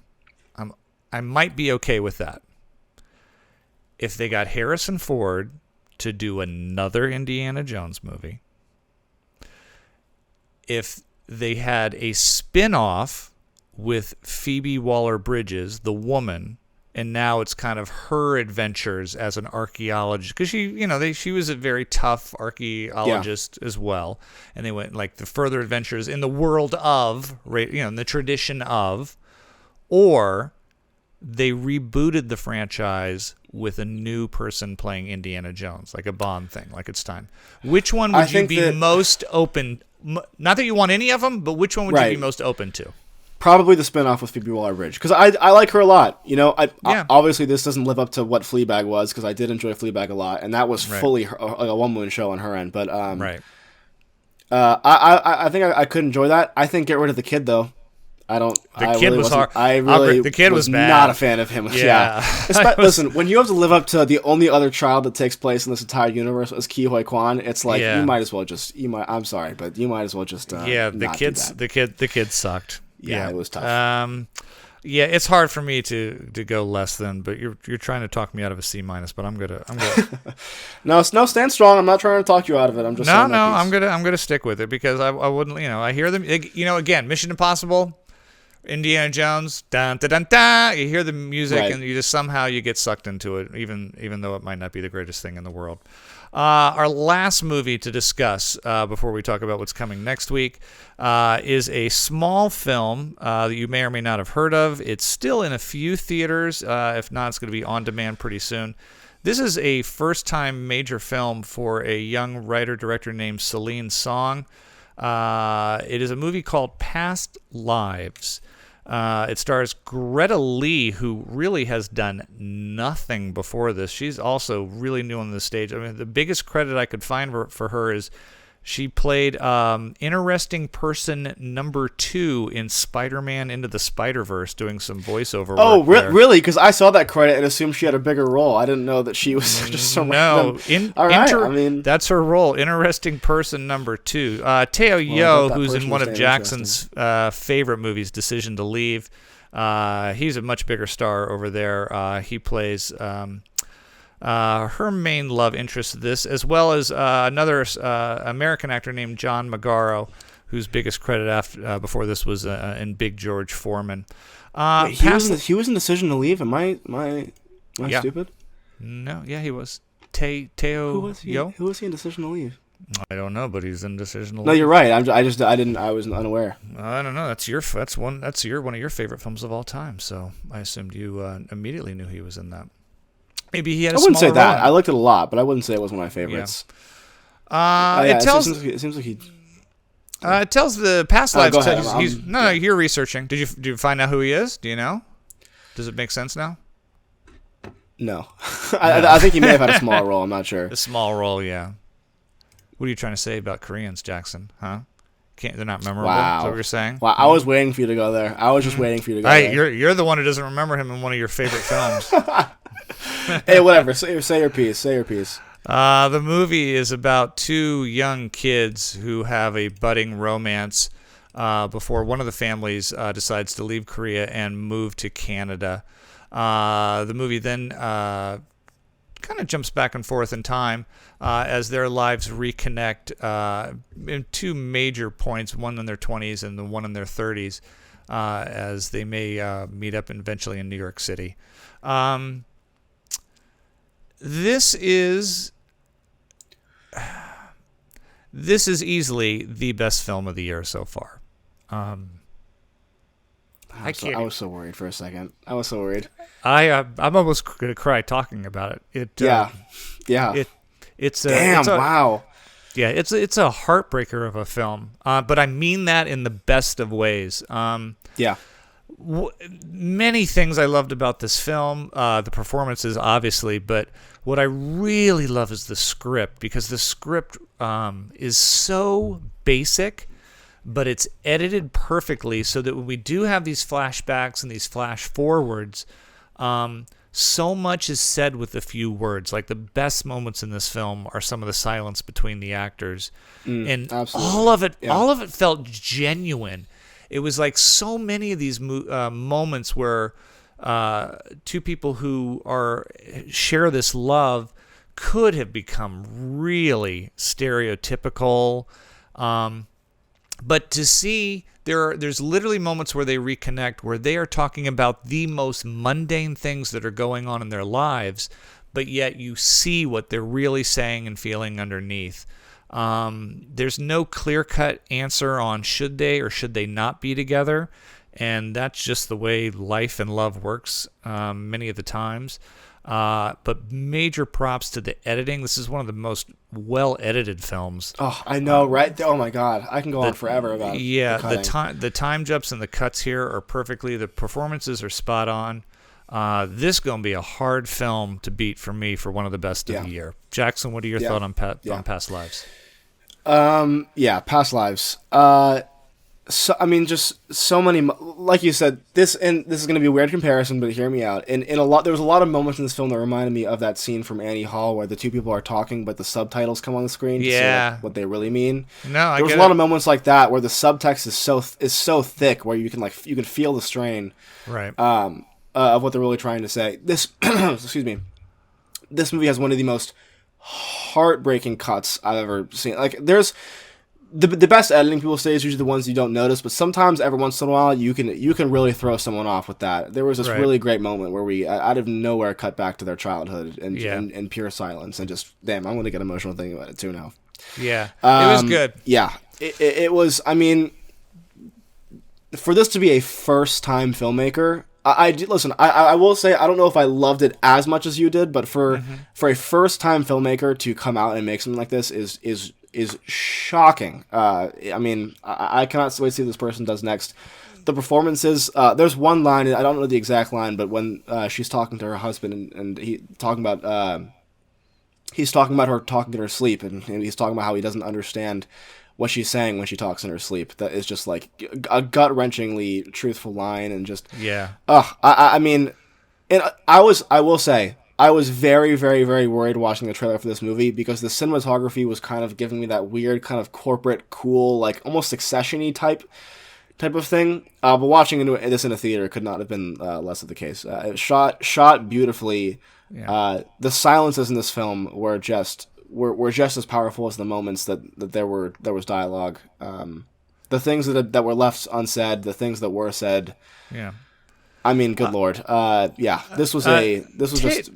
I might be okay with that? If they got Harrison Ford to do another Indiana Jones movie, if they had a spin-off with Phoebe Waller-Bridges, the woman, and now it's kind of her adventures as an archaeologist, because she was a very tough archaeologist as well, and they went like the further adventures in the world of, in the tradition of, or they rebooted the franchise with a new person playing Indiana Jones, like a Bond thing, like it's time. Which one would you be most open? Not that you want any of them, but which one would you be most open to? Probably the spinoff with Phoebe Waller-Bridge, because I like her a lot. You know, obviously this doesn't live up to what Fleabag was, because I did enjoy Fleabag a lot, and that was fully like a one-woman show on her end. But I think I could enjoy that. I think get rid of the kid though. The kid was hard. The kid was bad. Not a fan of him. Yeah. Listen, when you have to live up to the only other child that takes place in this entire universe is Ki Hoi Kwan, it's like you might as well just. I'm sorry, but you might as well just. The kid sucked. Yeah, it was tough. It's hard for me to go less than, but you're trying to talk me out of a C-, but I'm gonna. No, stand strong. I'm not trying to talk you out of it. I'm just I'm gonna stick with it because I wouldn't. I hear them. Again, Mission Impossible, Indiana Jones, dun dun dun dun. You hear the music and you just somehow you get sucked into it, even though it might not be the greatest thing in the world. Our last movie to discuss before we talk about what's coming next week is a small film that you may or may not have heard of. It's still in a few theaters. If not, it's going to be on demand pretty soon. This is a first-time major film for a young writer-director named Celine Song. It is a movie called Past Lives. It stars Greta Lee, who really has done nothing before this. She's also really new on the stage. I mean, the biggest credit I could find for her is she played interesting person number 2 in Spider-Man Into the Spider-Verse, doing some voiceover work. Oh, really? Because I saw that credit and assumed she had a bigger role. I didn't know that she was just some random... All right, that's her role. Interesting person number 2. Teo Yo, who's in one of Jackson's favorite movies, Decision to Leave. He's a much bigger star over there. He plays... her main love interest in this, as well as another American actor named John Magaro, whose biggest credit before this was in Big George Foreman. He was in Decision to Leave. Am I stupid? No, he was. Teo Who was he? Yo? Who was he in Decision to Leave? I don't know, but he's in Decision to Leave. No, you're right. I was unaware. I don't know. That's one of your favorite films of all time. So I assumed you immediately knew he was in that. Maybe he had. I wouldn't say that. role. I liked it a lot, but I wouldn't say it was one of my favorites. It seems like he. It tells the past lives. Go ahead. You're researching. Did you find out who he is? Do you know? Does it make sense now? No, I think he may have had a small role. I'm not sure. A small role, yeah. What are you trying to say about Koreans, Jackson? Huh? They're not memorable. Wow. Is that what you're saying? Wow, I was waiting for you to go there. I was just waiting for you to go there. You're the one who doesn't remember him in one of your favorite films. Hey, whatever. Say your piece. Say your piece. The movie is about 2 young kids who have a budding romance before one of the families decides to leave Korea and move to Canada. The movie then kind of jumps back and forth in time as their lives reconnect in 2 major points, one in their 20s and the one in their 30s, as they may meet up eventually in New York City. This is easily the best film of the year so far. I was so worried for a second. I was so worried. I'm almost gonna cry talking about it. Yeah. Wow. Yeah, it's a heartbreaker of a film. But I mean that in the best of ways. Yeah. Many things I loved about this film, the performances obviously, but what I really love is the script, because the script is so basic, but it's edited perfectly so that when we do have these flashbacks and these flash forwards, so much is said with a few words. Like the best moments in this film are some of the silence between the actors, and absolutely. all of it felt genuine. It was like so many of these moments where 2 people who share this love could have become really stereotypical. But to see there's literally moments where they reconnect, where they are talking about the most mundane things that are going on in their lives, but yet you see what they're really saying and feeling underneath. There's no clear-cut answer on should they or should they not be together, and that's just the way life and love works many of the times. But major props to the editing. This is one of the most well-edited films. Oh, I know, right? Oh my God, I can go on forever about. Yeah, the time jumps and the cuts here are perfectly. The performances are spot on. This gonna be a hard film to beat for me for one of the best of the year. Jackson, what are your thoughts on Past Lives? Past Lives. So I mean, just so many, like you said, this is going to be a weird comparison, but hear me out. In a lot, there was a lot of moments in this film that reminded me of that scene from Annie Hall where the two people are talking, but the subtitles come on the screen to say what they really mean. No, there was a lot of moments like that where the subtext is so thick where you can feel the strain, right? Of what they're really trying to say. This, excuse me, this movie has one of the most heartbreaking cuts I've ever seen. Like there's. The best editing, people say, is usually the ones you don't notice, but sometimes every once in a while you can really throw someone off with that. There was this really great moment where we out of nowhere cut back to their childhood and pure silence, and just damn, I'm going to get emotional thinking about it too now. Yeah, it was good. Yeah, it was. I mean, for this to be a first time filmmaker, listen. I will say I don't know if I loved it as much as you did, but for a first time filmmaker to come out and make something like this is shocking. I mean, I cannot wait to see what this person does next. The performances, there's one line, I don't know the exact line, but when she's talking to her husband and he's talking about her talking in her sleep, and he's talking about how he doesn't understand what she's saying when she talks in her sleep. That is just like a gut-wrenchingly truthful line, and just I mean, and I will say, I was very, very, very worried watching the trailer for this movie because the cinematography was kind of giving me that weird kind of corporate, cool, like almost Succession-y type of thing. But watching this in a theater could not have been less of the case. It shot beautifully. Yeah. The silences in this film were just as powerful as the moments that there was dialogue. The things that were left unsaid, the things that were said. Yeah. I mean, good lord. This was just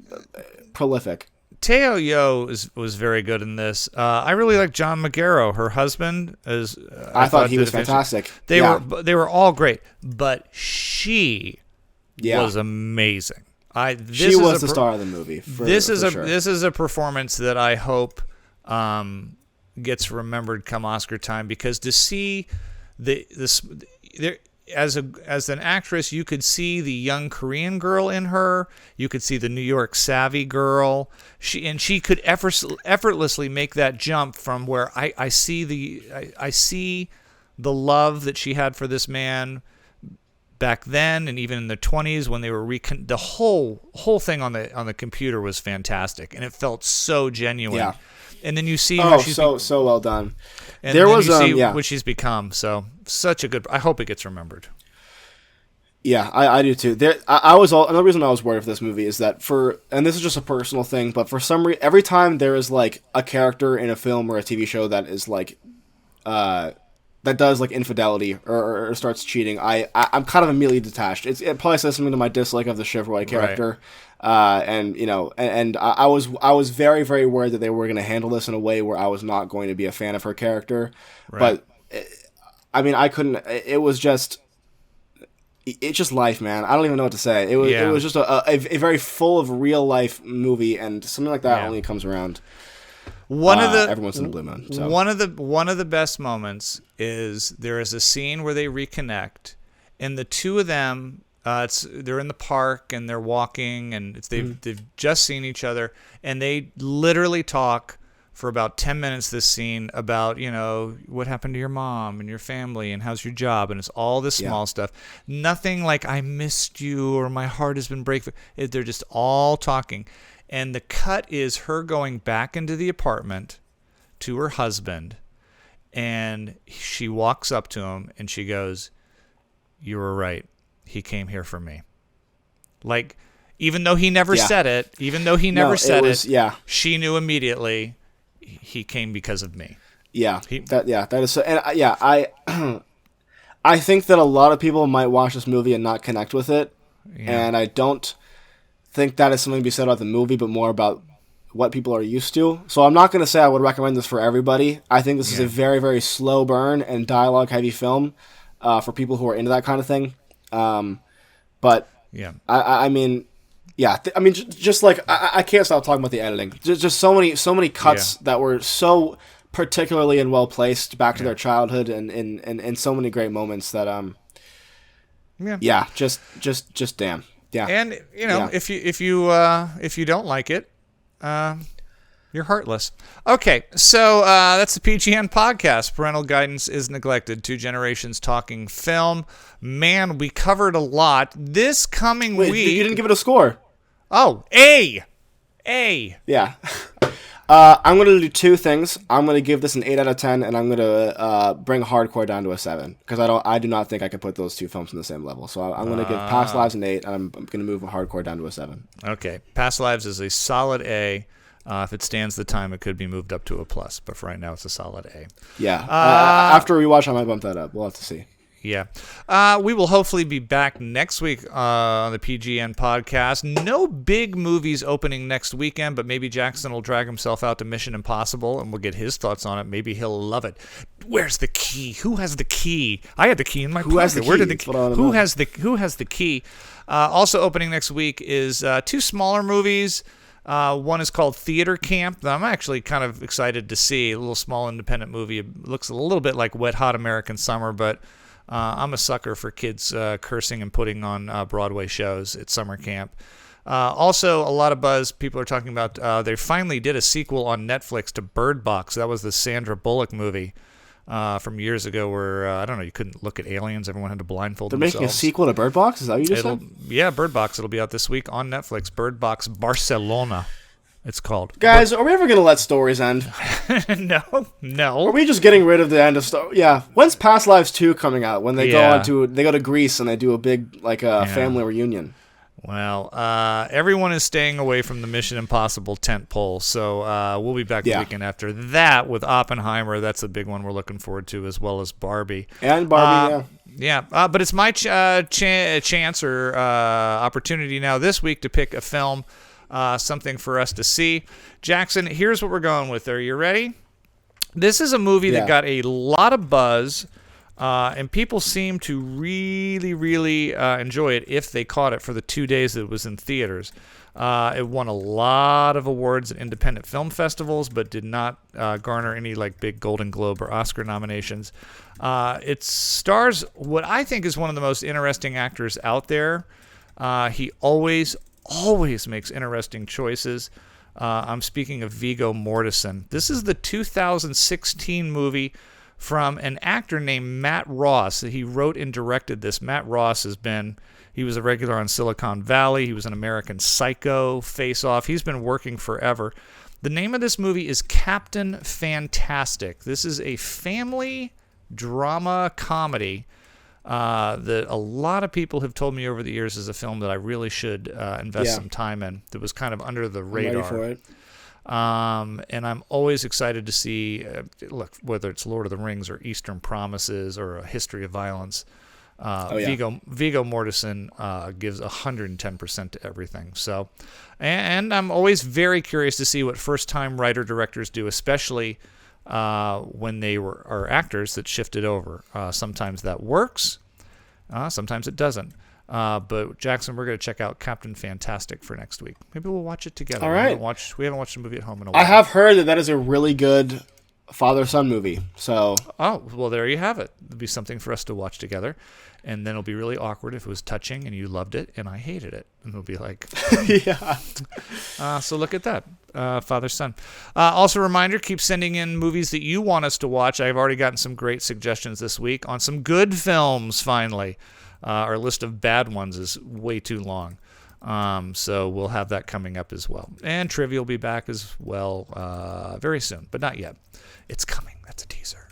prolific. Teo Yo was very good in this. I really like John Magaro, her husband. I thought he was fantastic. They were all great, but she was amazing. She was the star of the movie. This is a performance that I hope gets remembered come Oscar time, because to see as an actress, you could see the young Korean girl in her. You could see the New York savvy girl. She could effortlessly make that jump from where I see the love that she had for this man back then, and even in the 20s when they were the whole thing on the computer was fantastic, and it felt so genuine. Yeah. And then you see so well done. And there was what she's become. So such a good. I hope it gets remembered. Yeah, I do too. Another reason I was worried for this movie is that and this is just a personal thing, but for some reason, every time there is like a character in a film or a TV show that is like, that does like infidelity or starts cheating, I'm kind of immediately detached. It probably says something to my dislike of the Shiver White character. Right. And I was very, very worried that they were going to handle this in a way where I was not going to be a fan of her character. Right. But I mean, I couldn't. It's just life, man. I don't even know what to say. It was just a very full of real life movie, and something like that only comes around every once in a blue moon. So. One of the best moments is there is a scene where they reconnect, and the two of them. They're in the park and they're walking, and they've just seen each other, and they literally talk for about 10 minutes. This scene about what happened to your mom and your family and how's your job, and it's all this small stuff. Nothing like I missed you or my heart has been breaking. They're just all talking, and the cut is her going back into the apartment to her husband, and she walks up to him and she goes, "You were right. He came here for me." Like, even though he never said it, she knew immediately he came because of me. Yeah, that is so. And I think that a lot of people might watch this movie and not connect with it, and I don't think that is something to be said about the movie, but more about what people are used to. So I'm not going to say I would recommend this for everybody. I think this is a very, very slow burn and dialogue heavy film for people who are into that kind of thing. But I mean, Yeah, I mean, just like I can't stop talking about the editing. Just so many cuts that were so particularly and well placed back to their childhood, and so many great moments that just damn. Yeah. And if you don't like it, you're heartless. Okay, so that's the PGN podcast. Parental Guidance is Neglected. 2 generations talking film. Man, we covered a lot. This coming week, you didn't give it a score. Oh, A. Yeah. I'm going to do 2 things. I'm going to give this an 8 out of 10, and I'm going to bring Hardcore down to a 7, because I do not think I could put those 2 films on the same level. So I'm going to give Past Lives an 8, and I'm going to move Hardcore down to a 7. Okay. Past Lives is a solid A. If it stands the time, it could be moved up to a plus, but for right now, it's a solid A. Yeah. After we watch, I might bump that up. We'll have to see. Yeah. We will hopefully be back next week on the PGN podcast. No big movies opening next weekend, but maybe Jackson will drag himself out to Mission Impossible, and we'll get his thoughts on it. Maybe he'll love it. Where's the key? Who has the key? I had the key in my pocket. Has the key? Where did the key? Who has the key? Also opening next week is 2 smaller movies. One is called Theater Camp that I'm actually kind of excited to see. A little small independent movie. It looks a little bit like Wet Hot American Summer, but I'm a sucker for kids cursing and putting on Broadway shows at summer camp. Also, a lot of buzz. People are talking about they finally did a sequel on Netflix to Bird Box. That was the Sandra Bullock movie from years ago where, I don't know, you couldn't look at aliens. Everyone had to blindfold themselves. They're making a sequel to Bird Box? Is that what you just said? Yeah, Bird Box. It'll be out this week on Netflix. Bird Box Barcelona, it's called. Guys, are we ever going to let stories end? No. Are we just getting rid of the end of story? Yeah. When's Past Lives 2 coming out? When they go to Greece and they do a big family reunion. Well, everyone is staying away from the Mission Impossible tent pole, so we'll be back the weekend after that with Oppenheimer. That's a big one we're looking forward to, as well as Barbie. And Barbie, but it's my chance or opportunity now this week to pick a film, something for us to see. Jackson, here's what we're going with. Are you ready? This is a movie that got a lot of buzz. And people seem to really, really enjoy it if they caught it for the 2 days that it was in theaters. It won a lot of awards at independent film festivals, but did not garner any big Golden Globe or Oscar nominations. It stars what I think is one of the most interesting actors out there. He always makes interesting choices. I'm speaking of Viggo Mortensen. This is the 2016 movie from an actor named Matt Ross. He wrote and directed this. Matt Ross he was a regular on Silicon Valley. He was an American Psycho, Face Off. He's been working forever. The name of this movie is Captain Fantastic. This is a family drama comedy that a lot of people have told me over the years is a film that I really should invest some time in. That was kind of under the radar. I'm ready for it. And I'm always excited to see, whether it's Lord of the Rings or Eastern Promises or A History of Violence, Viggo Mortensen gives 110% to everything. So, and I'm always very curious to see what first-time writer-directors do, especially when they are actors that shifted over. Sometimes that works, sometimes it doesn't. But Jackson, we're going to check out Captain Fantastic for next week. Maybe we'll watch it together. All right. We haven't watched a movie at home in a while. I have heard that is a really good father-son movie. So. Oh, well, there you have it. It'll be something for us to watch together. And then it'll be really awkward if it was touching and you loved it and I hated it. And it'll be like... yeah. So look at that. Father-son. Also a reminder, keep sending in movies that you want us to watch. I've already gotten some great suggestions this week on some good films, finally. Our list of bad ones is way too long. So we'll have that coming up as well. And trivia will be back as well very soon, but not yet. It's coming. That's a teaser.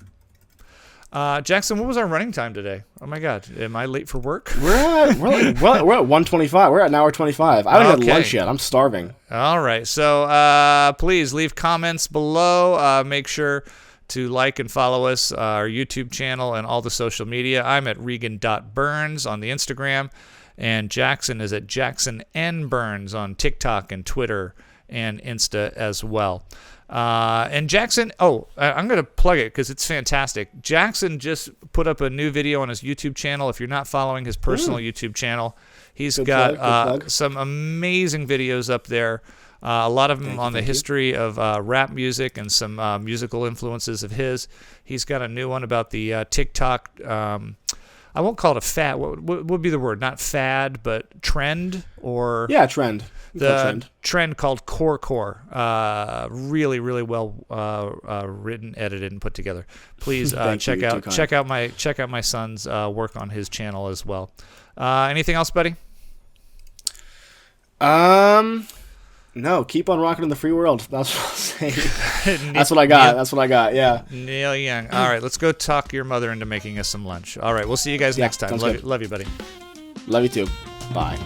Jackson, what was our running time today? Oh my God, am I late for work? We're at 1:25. We're at an hour 25. I haven't had lunch yet. I'm starving. All right. So please leave comments below. Make sure to like and follow us, our YouTube channel, and all the social media. I'm at Regan.Burns on the Instagram, and Jackson is at Jackson N. Burns on TikTok and Twitter and Insta as well. And Jackson, I'm going to plug it because it's fantastic. Jackson just put up a new video on his YouTube channel. If you're not following his personal YouTube channel, he's got some amazing videos up there. A lot of them on the history of rap music and some musical influences of his. He's got a new one about the TikTok. I won't call it a fad. What would be the word? Not fad, but trend or trend. The trend called Core. Really, really well written, edited, and put together. Please check out my son's work on his channel as well. Anything else, buddy? No, keep on rocking in the free world. That's what I'm saying. That's what I got. Yeah. Neil Young. All right, let's go talk your mother into making us some lunch. All right, we'll see you guys next time. Love you, buddy. Love you too. Bye.